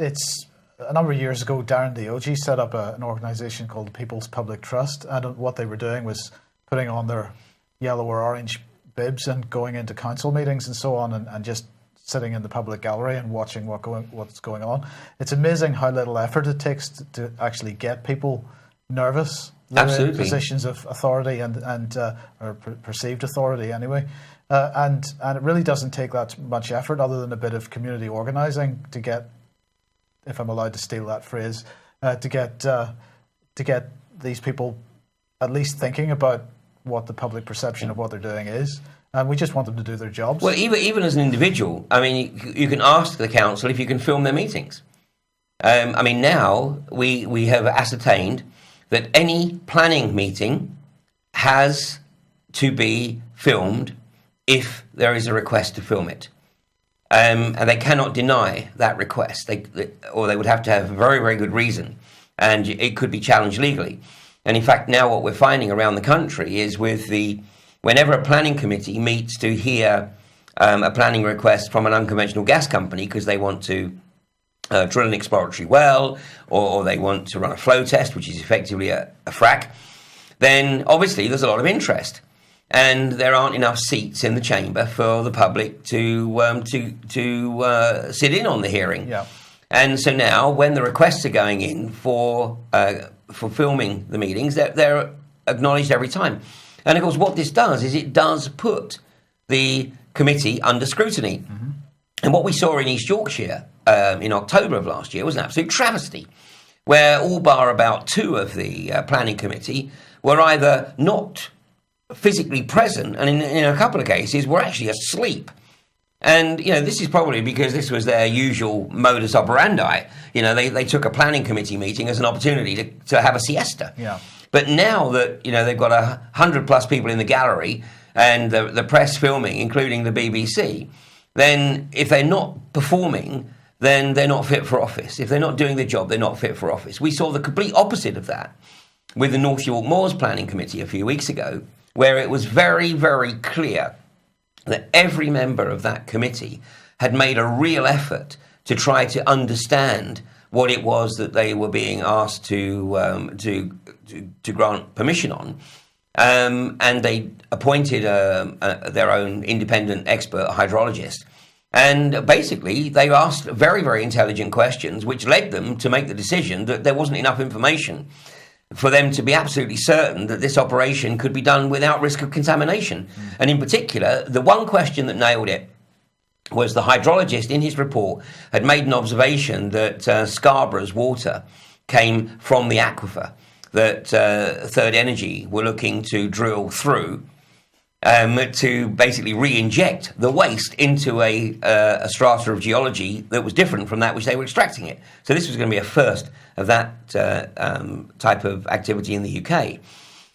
a number of years ago, Darren Dioge set up an organisation called the People's Public Trust. And what they were doing was putting on their yellow or orange bibs and going into council meetings and so on, and just sitting in the public gallery and watching what's going on. It's amazing how little effort it takes to actually get people nervous. Absolutely. In positions of authority and or perceived authority anyway. And it really doesn't take that much effort other than a bit of community organising to get, if I'm allowed to steal that phrase, to get these people at least thinking about what the public perception of what they're doing is. And we just want them to do their jobs. Well, even as an individual, I mean, you can ask the council if you can film their meetings. I mean, now we have ascertained that any planning meeting has to be filmed if there is a request to film it. and they cannot deny that request. Or they would have to have a very, very good reason, and it could be challenged legally. And in fact, now what we're finding around the country is whenever a planning committee meets to hear a planning request from an unconventional gas company because they want to drill an exploratory well, or they want to run a flow test, which is effectively a frack, then obviously there's a lot of interest. And there aren't enough seats in the chamber for the public to sit in on the hearing. Yeah. And so now, when the requests are going in for filming the meetings, they're acknowledged every time. And of course, what this does is it does put the committee under scrutiny. Mm-hmm. And what we saw in East Yorkshire in October of last year was an absolute travesty, where all bar about two of the planning committee were either not physically present, and in a couple of cases were actually asleep. And, this is probably because this was their usual modus operandi. They took a planning committee meeting as an opportunity to have a siesta. Yeah. But now that, they've got 100+ people in the gallery and the press filming, including the BBC, then if they're not performing, then they're not fit for office. If they're not doing the job, they're not fit for office. We saw the complete opposite of that with the North York Moors Planning Committee a few weeks ago, where it was very, very clear that every member of that committee had made a real effort to try to understand what it was that they were being asked to grant permission on. And they appointed their own independent expert hydrologist. And basically, they asked very, very intelligent questions, which led them to make the decision that there wasn't enough information for them to be absolutely certain that this operation could be done without risk of contamination. Mm. And in particular, the one question that nailed it was the hydrologist in his report had made an observation that Scarborough's water came from the aquifer that Third Energy were looking to drill through to basically re-inject the waste into a strata of geology that was different from that which they were extracting it. So this was going to be a first of that type of activity in the UK.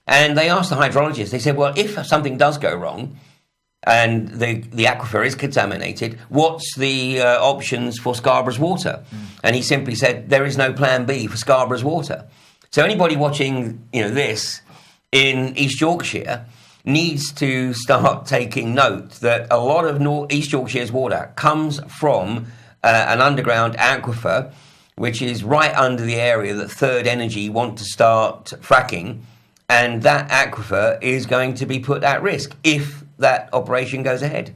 And they asked the hydrologist, they said, well, if something does go wrong and the aquifer is contaminated, what's the options for Scarborough's water? Mm. And he simply said, there is no plan B for Scarborough's water. So anybody watching this in East Yorkshire needs to start taking note that a lot of East Yorkshire's water comes from an underground aquifer, which is right under the area that Third Energy want to start fracking, and that aquifer is going to be put at risk if that operation goes ahead.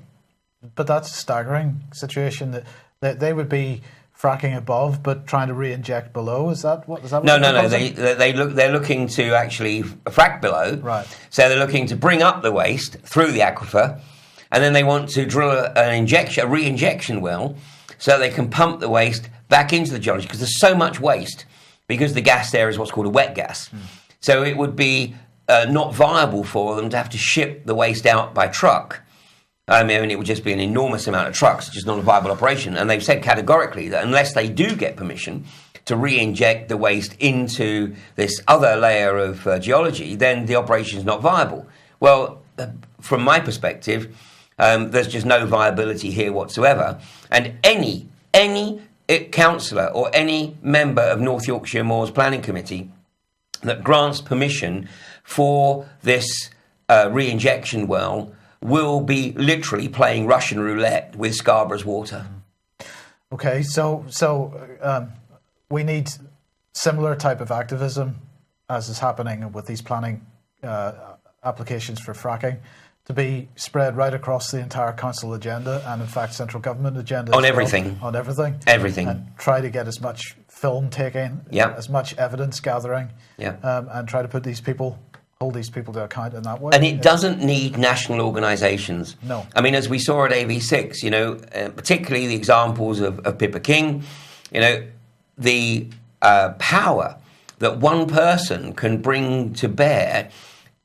But that's a staggering situation that they would be fracking above, but trying to re-inject below. Is that what? No. They're looking to actually frack below. Right. So they're looking to bring up the waste through the aquifer, and then they want to drill a re-injection well, so they can pump the waste back into the geology, because there's so much waste, because the gas there is what's called a wet gas. Mm. So it would be not viable for them to have to ship the waste out by truck. I mean, it would just be an enormous amount of trucks. It's just not a viable operation. And they've said categorically that unless they do get permission to re-inject the waste into this other layer of geology, then the operation is not viable. Well, from my perspective, there's just no viability here whatsoever. And any councillor or any member of North Yorkshire Moors Planning Committee that grants permission for this re-injection well will be literally playing Russian roulette with Scarborough's water. Okay, so we need similar type of activism as is happening with these planning applications for fracking to be spread right across the entire council agenda and, in fact, central government agenda. On everything. On everything. Everything. And try to get as much film taking, as much evidence gathering, and try to hold these people to account in that way. And it doesn't need national organisations. No. I mean, as we saw at AV6, particularly the examples of Pippa King, the power that one person can bring to bear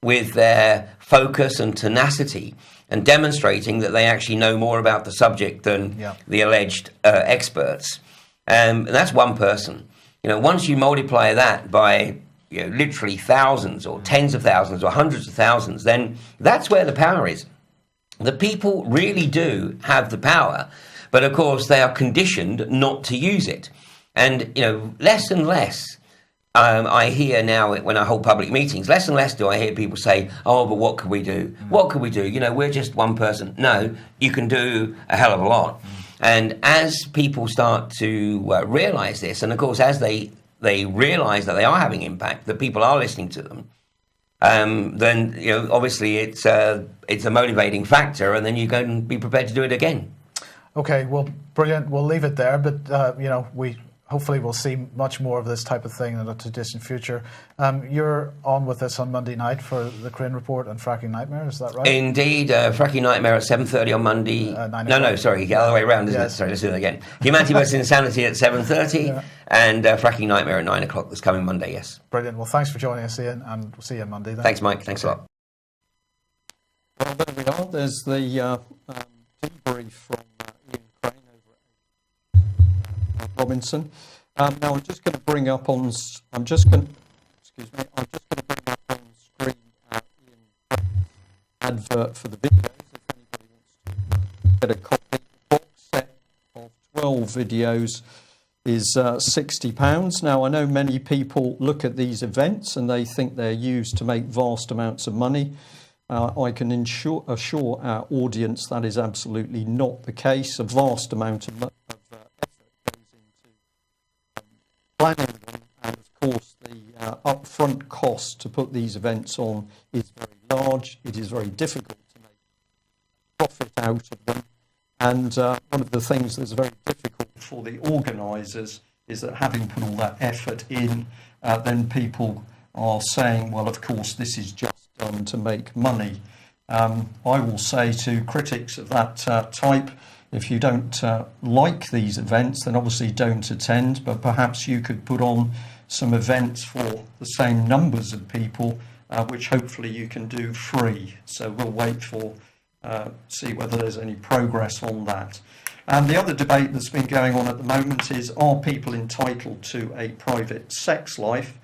with their focus and tenacity and demonstrating that they actually know more about the subject than the alleged experts. And that's one person. Once you multiply that by literally thousands or tens of thousands or hundreds of thousands, then that's where the power is. The people really do have the power, But of course, they are conditioned not to use it. And, you know, less and less I hear now when I hold public meetings, less and less do I hear people say, oh, but what could we do? What could we do? You know, we're just one person. No, you can do a hell of a lot. And as people start to realise this, and of course, as they realise that they are having impact, that people are listening to them, then, you know, obviously it's a motivating factor, and then you go and be prepared to do it again. Okay, well, brilliant. We'll leave it there, but, you know, hopefully we'll see much more of this type of thing in the distant future. You're on with us on Monday night for the Crane Report and Fracking Nightmare, is that right? Indeed, Fracking Nightmare at 7:30 on Monday. No, sorry, the other way around, isn't it? Sorry, let's do that again. Humanity vs Insanity at 7:30 and Fracking Nightmare at 9 o'clock this coming Monday, yes. Brilliant. Well, thanks for joining us, Ian, and we'll see you on Monday then. Thanks, Mike. Thanks a lot. Well, there we are. There's the debrief from Ian Crane over at Robinson. Now I'm just going to bring up on. I'm just going to bring up on screen Ian advert for the videos. If anybody wants to get a copy, the box set of 12 videos is £60. Now I know many people look at these events and they think they're used to make vast amounts of money. I can assure our audience that is absolutely not the case. A vast amount of effort goes into planning them, and of course the upfront cost to put these events on is very large. It is very difficult to make profit out of them, and one of the things that's very difficult for the organisers is that having put all that effort in, then people are saying, well, of course this is just done to make money. I will say to critics of that type, if you don't like these events, then obviously don't attend, but perhaps you could put on some events for the same numbers of people, which hopefully you can do free. So we'll wait for see whether there's any progress on that. And the other debate that's been going on at the moment is, are people entitled to a private sex life?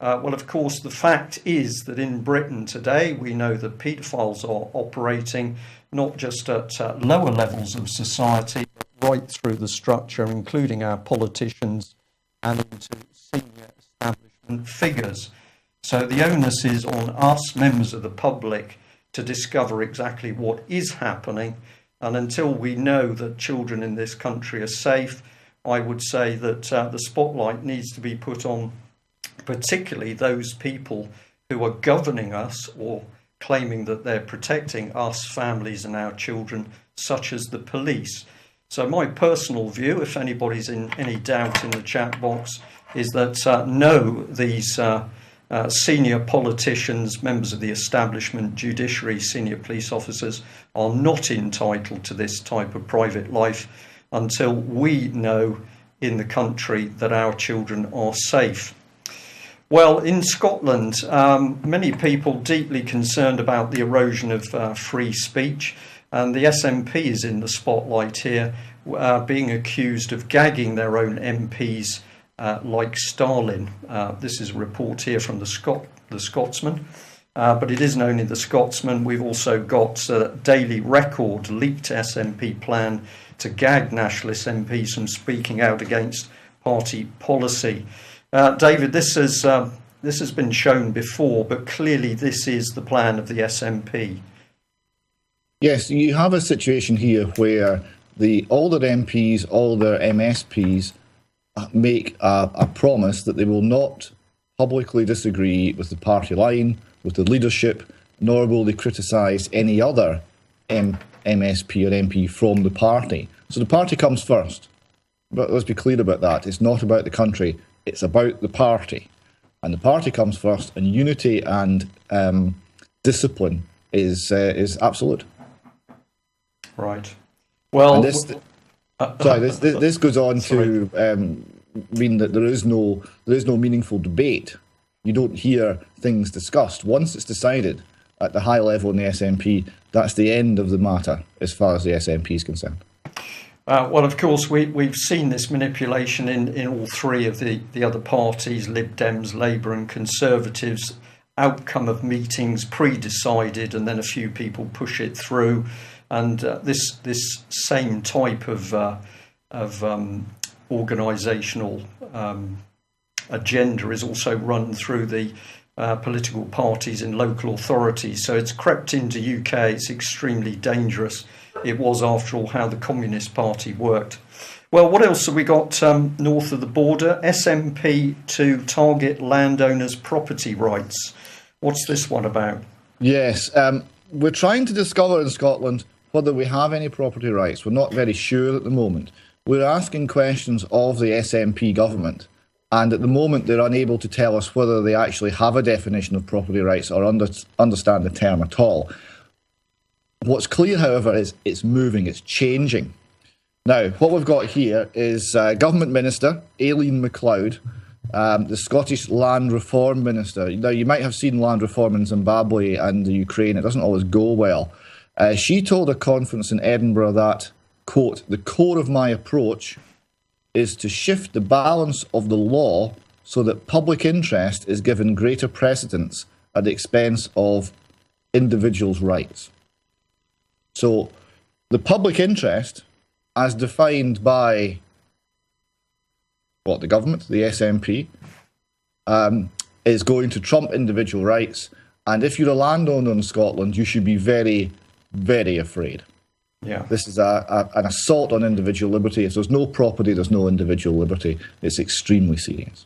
Well, of course, the fact is that in Britain today, we know that paedophiles are operating not just at lower levels of society, but right through the structure, including our politicians and into senior establishment figures. So the onus is on us, members of the public, to discover exactly what is happening. And until we know that children in this country are safe, I would say that the spotlight needs to be put on particularly those people who are governing us or claiming that they're protecting us, families and our children, such as the police. So my personal view, if anybody's in any doubt in the chat box, is that no, these senior politicians, members of the establishment, judiciary, senior police officers are not entitled to this type of private life until we know in the country that our children are safe. Well, in Scotland, many people deeply concerned about the erosion of free speech, and the SNP is in the spotlight here, being accused of gagging their own MPs like Stalin. This is a report here from the Scotsman, but it isn't only the Scotsman. We've also got Daily Record leaked SNP plan to gag nationalist MPs from speaking out against party policy. David, this has been shown before, but clearly this is the plan of the SNP. Yes, you have a situation here where all their MPs, all their MSPs make a promise that they will not publicly disagree with the party line, with the leadership, nor will they criticise any other MSP or MP from the party. So the party comes first. But let's be clear about that. It's not about the country. It's about the party. And the party comes first, and unity and discipline is absolute. Right. Well, this goes on to mean that there is no meaningful debate. You don't hear things discussed. Once it's decided at the high level in the SNP, that's the end of the matter as far as the SNP is concerned. Well, of course, we've seen this manipulation in all three of the other parties, Lib Dems, Labour and Conservatives. Outcome of meetings pre-decided, and then a few people push it through. And this same type of organisational agenda is also run through the political parties in local authorities. So it's crept into UK. It's extremely dangerous. It was, after all, how the Communist Party worked. Well, what else have we got north of the border? SNP to target landowners' property rights. What's this one about? Yes, we're trying to discover in Scotland whether we have any property rights. We're not very sure at the moment. We're asking questions of the SNP government, and at the moment they're unable to tell us whether they actually have a definition of property rights or understand the term at all. What's clear, however, is it's moving, it's changing. Now, what we've got here is Government Minister Aileen McLeod, the Scottish Land Reform Minister. Now, you might have seen land reform in Zimbabwe and the Ukraine. It doesn't always go well. She told a conference in Edinburgh that, quote, "The core of my approach is to shift the balance of the law so that public interest is given greater precedence at the expense of individuals' rights." So the public interest, as defined by the government, the SNP, is going to trump individual rights. And if you're a landowner in Scotland, you should be very, very afraid. Yeah. This is an assault on individual liberty. If there's no property, there's no individual liberty. It's extremely serious.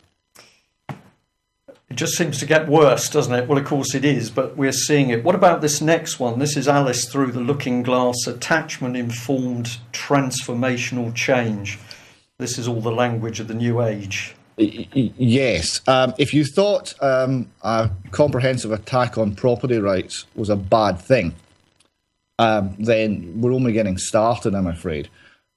It just seems to get worse, doesn't it? Well, of course it is, but we're seeing it. What about this next one? This is Alice Through the Looking Glass, attachment-informed transformational change. This is all the language of the new age. Yes. If you thought a comprehensive attack on property rights was a bad thing, then we're only getting started, I'm afraid.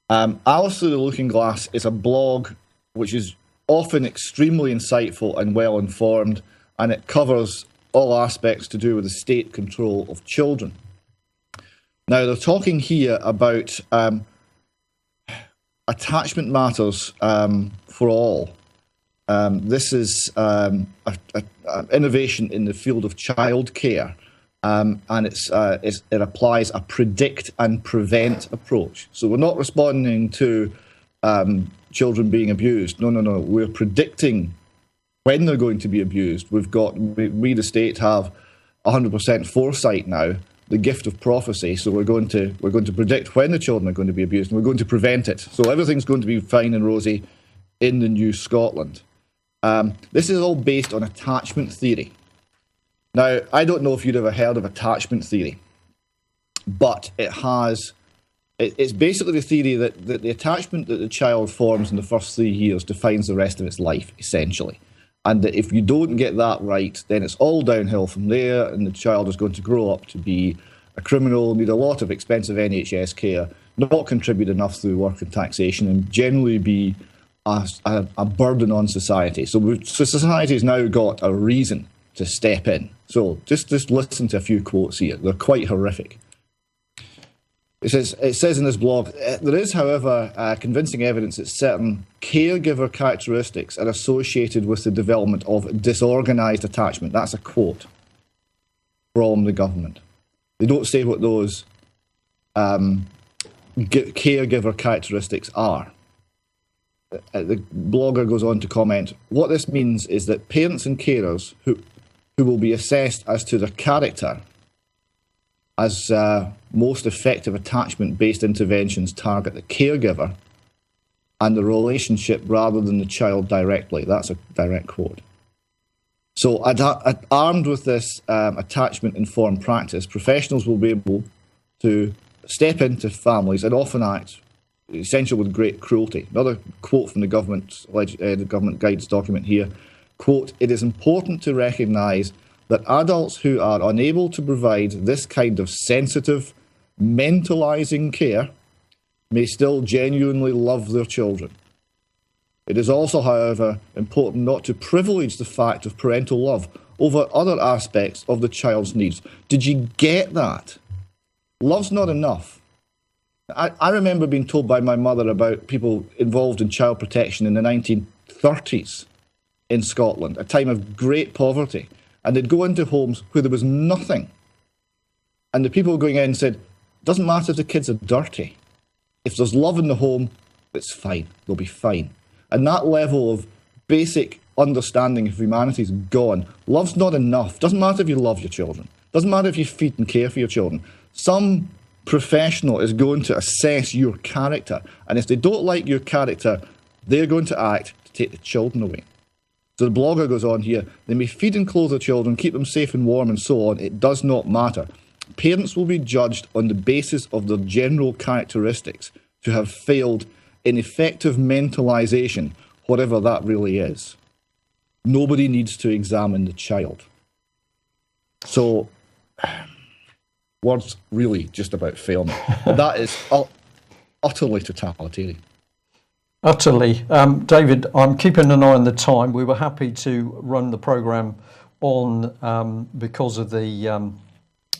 Alice Through the Looking Glass is a blog which is often extremely insightful and well informed, and it covers all aspects to do with the state control of children. Now, they're talking here about attachment matters for all. This is an innovation in the field of childcare, and it applies a predict and prevent approach. So we're not responding to children being abused. No. We're predicting when they're going to be abused. We, the state, have 100% foresight now, the gift of prophecy. So we're going to predict when the children are going to be abused, and we're going to prevent it. So everything's going to be fine and rosy in the new Scotland. This is all based on attachment theory. Now, I don't know if you'd ever heard of attachment theory, but it's basically the theory that the attachment that the child forms in the first 3 years defines the rest of its life, essentially. And that if you don't get that right, then it's all downhill from there, and the child is going to grow up to be a criminal, need a lot of expensive NHS care, not contribute enough through work and taxation, and generally be a burden on society. So society has now got a reason to step in. So just listen to a few quotes here. They're quite horrific. It says in this blog, there is, however, convincing evidence that certain caregiver characteristics are associated with the development of disorganised attachment. That's a quote from the government. They don't say what those caregiver characteristics are. The blogger goes on to comment, what this means is that parents and carers who will be assessed as to their character as most effective attachment-based interventions target the caregiver and the relationship rather than the child directly. That's a direct quote. So armed with this attachment-informed practice, professionals will be able to step into families and often act essentially with great cruelty. Another quote from the government guidance document here, quote, "It is important to recognise that adults who are unable to provide this kind of sensitive, mentalising care may still genuinely love their children. It is also, however, important not to privilege the fact of parental love over other aspects of the child's needs." Did you get that? Love's not enough. I remember being told by my mother about people involved in child protection in the 1930s in Scotland, a time of great poverty. And they'd go into homes where there was nothing. And the people going in said, Doesn't matter if the kids are dirty. If there's love in the home, it's fine. They'll be fine. And that level of basic understanding of humanity is gone. Love's not enough. Doesn't matter if you love your children. Doesn't matter if you feed and care for your children. Some professional is going to assess your character. And if they don't like your character, they're going to act to take the children away. So the blogger goes on here, they may feed and clothe their children, keep them safe and warm and so on. It does not matter. Parents will be judged on the basis of their general characteristics to have failed in effective mentalisation, whatever that really is. Nobody needs to examine the child. So, words really just about fail me. That is utterly totalitarian. Utterly. David, I'm keeping an eye on the time. We were happy to run the programme on because of the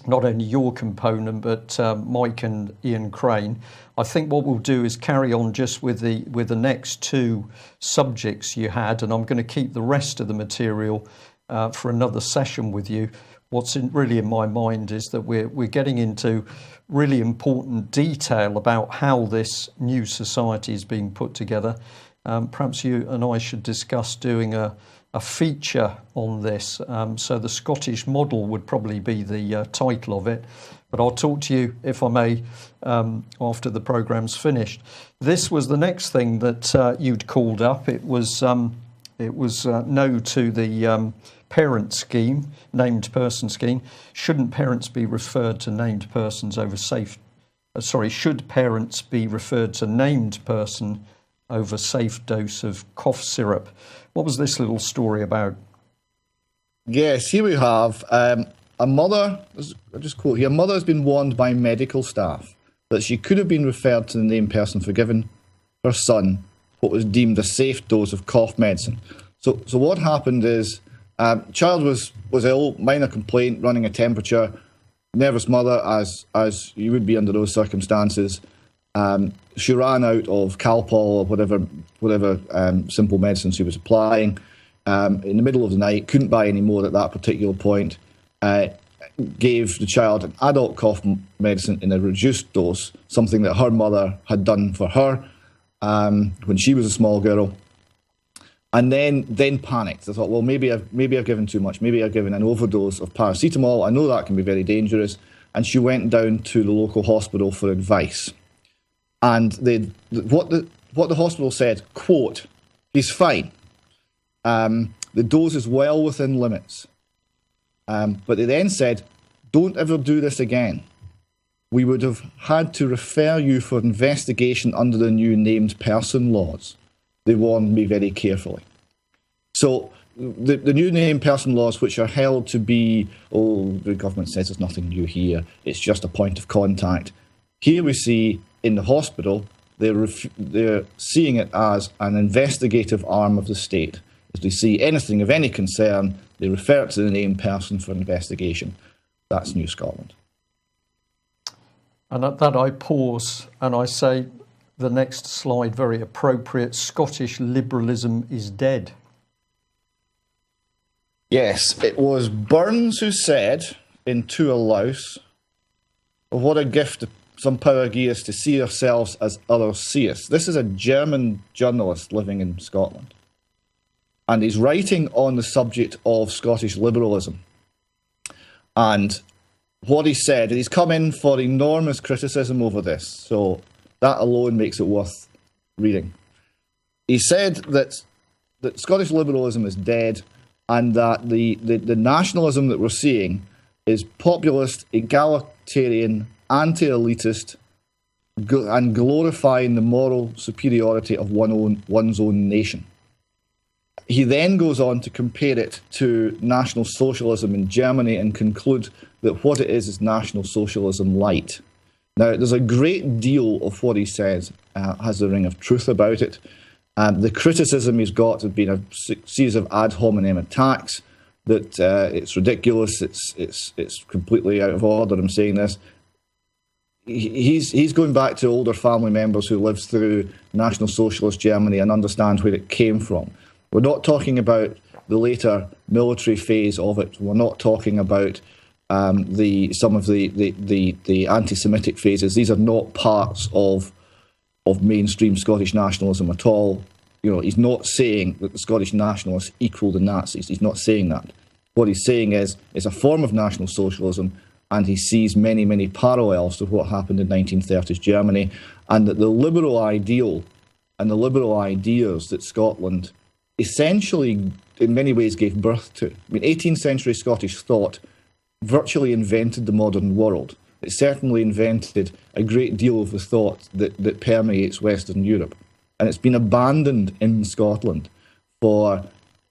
not only your component, but Mike and Ian Crane. I think what we'll do is carry on just with the next two subjects you had, and I'm going to keep the rest of the material for another session with you. What's really in my mind is that we're getting into really important detail about how this new society is being put together. Perhaps you and I should discuss doing a feature on this. So the Scottish model would probably be the title of it. But I'll talk to you, if I may, after the programme's finished. This was the next thing that you'd called up. It was no to the parent scheme, named person scheme. Shouldn't parents be referred to named persons over should parents be referred to named person over safe dose of cough syrup? What was this little story about? Yes, here we have a mother, I'll just quote here, a mother has been warned by medical staff that she could have been referred to the named person for giving her son what was deemed a safe dose of cough medicine. So what happened is, child was ill, minor complaint, running a temperature, nervous mother, as you would be under those circumstances. She ran out of Calpol or whatever simple medicine she was applying in the middle of the night, couldn't buy any more at that particular point, gave the child an adult cough medicine in a reduced dose, something that her mother had done for her when she was a small girl. And then panicked. I thought, well, maybe I've given too much. Maybe I've given an overdose of paracetamol. I know that can be very dangerous. And she went down to the local hospital for advice. And what the hospital said, quote, he's fine. The dose is well within limits. But they then said, don't ever do this again. We would have had to refer you for investigation under the new named person laws. They warned me very carefully. So the new named person laws, which are held to be, the government says there's nothing new here, it's just a point of contact. Here we see in the hospital, they're seeing it as an investigative arm of the state. If they see anything of any concern, they refer it to the named person for investigation. That's New Scotland. And at that I pause and I say, the next slide, very appropriate, Scottish liberalism is dead. Yes, it was Burns who said in To a Louse, what a gift some power give us to see ourselves as others see us. This is a German journalist living in Scotland. And he's writing on the subject of Scottish liberalism. And what he said, and he's come in for enormous criticism over this, so that alone makes it worth reading. He said that Scottish liberalism is dead and that the nationalism that we're seeing is populist, egalitarian, anti-elitist, and glorifying the moral superiority of one's own nation. He then goes on to compare it to National Socialism in Germany and conclude that what it is National Socialism light. Now, there's a great deal of what he says has a ring of truth about it. The criticism he's got has been a series of ad hominem attacks, that it's ridiculous, it's completely out of order, I'm saying this. He's going back to older family members who lived through National Socialist Germany and understand where it came from. We're not talking about the later military phase of it. We're not talking about some of the anti-Semitic phrases. These are not parts of mainstream Scottish nationalism at all. He's not saying that the Scottish nationalists equal the Nazis. He's not saying that. What he's saying is it's a form of National Socialism, and he sees many, many parallels to what happened in 1930s Germany, and that the liberal ideal and the liberal ideas that Scotland essentially, in many ways, gave birth to. 18th century Scottish thought virtually invented the modern world. It certainly invented a great deal of the thought that permeates Western Europe. And it's been abandoned in Scotland for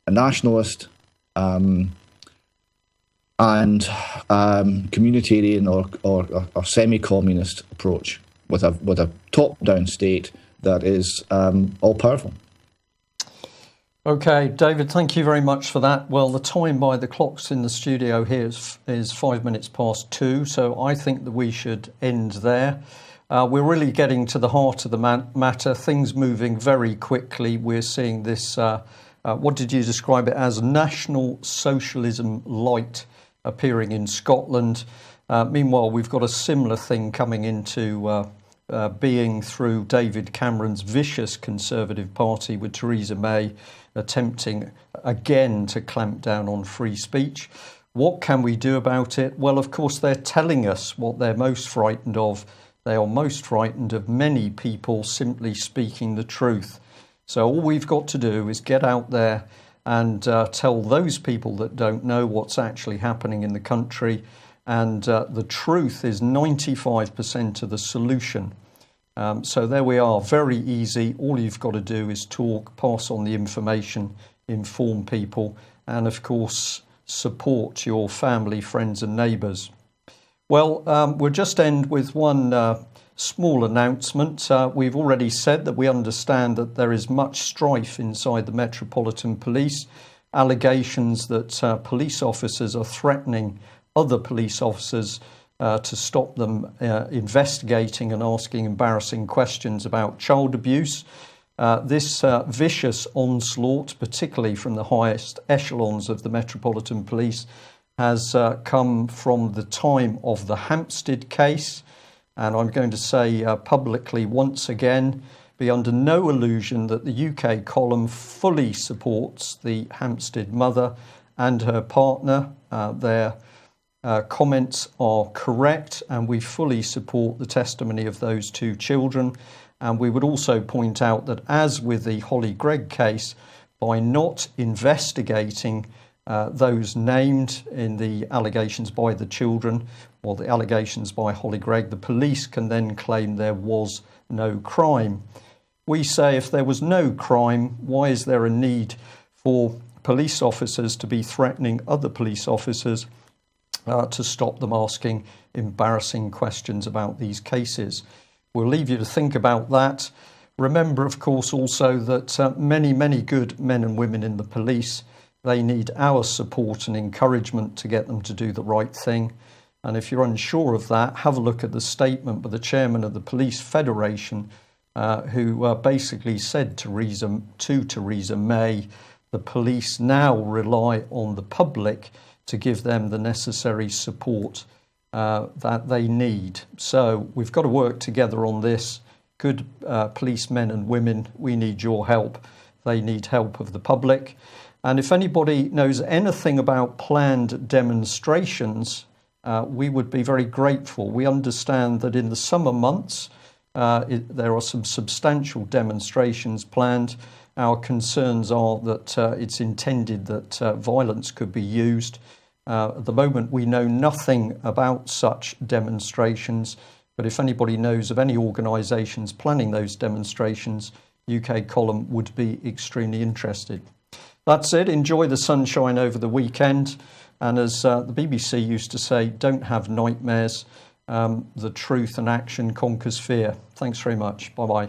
a nationalist and communitarian or semi-communist approach with a top-down state that is all-powerful. Okay, David, thank you very much for that. Well, the time by the clocks in the studio here is 5 minutes past 2, so I think that we should end there. We're really getting to the heart of the matter, things moving very quickly. We're seeing this, what did you describe it as, National Socialism light appearing in Scotland. Meanwhile, we've got a similar thing coming into being through David Cameron's vicious Conservative Party, with Theresa May attempting again to clamp down on free speech. What can we do about it? Well, of course, they're telling us what they're most frightened of. They are most frightened of many people simply speaking the truth. So all we've got to do is get out there and tell those people that don't know what's actually happening in the country. And the truth is 95% of the solution. So there we are, very easy. All you've got to do is talk, pass on the information, inform people, and of course, support your family, friends and neighbours. Well, we'll just end with one small announcement. We've already said that we understand that there is much strife inside the Metropolitan Police, allegations that police officers are threatening other police officers to stop them investigating and asking embarrassing questions about child abuse. This vicious onslaught, particularly from the highest echelons of the Metropolitan Police, has come from the time of the Hampstead case. And I'm going to say publicly once again, be under no illusion that the UK column fully supports the Hampstead mother and her partner. Their comments are correct, and we fully support the testimony of those two children. And we would also point out that, as with the Holly Gregg case, by not investigating those named in the allegations by the children or the allegations by Holly Gregg, the police can then claim there was no crime. We say, if there was no crime, why is there a need for police officers to be threatening other police officers to stop them asking embarrassing questions about these cases? We'll leave you to think about that. Remember, of course, also that many, many good men and women in the police, they need our support and encouragement to get them to do the right thing. And if you're unsure of that, have a look at the statement by the chairman of the Police Federation, who basically said to Theresa May, the police now rely on the public to give them the necessary support that they need. So we've got to work together on this. Good policemen and women, we need your help. They need help of the public. And if anybody knows anything about planned demonstrations, we would be very grateful. We understand that in the summer months, there are some substantial demonstrations planned. Our concerns are that it's intended that violence could be used. At the moment, we know nothing about such demonstrations, but if anybody knows of any organisations planning those demonstrations, UK Column would be extremely interested. That's it. Enjoy the sunshine over the weekend. And as the BBC used to say, don't have nightmares. The truth and action conquers fear. Thanks very much. Bye-bye.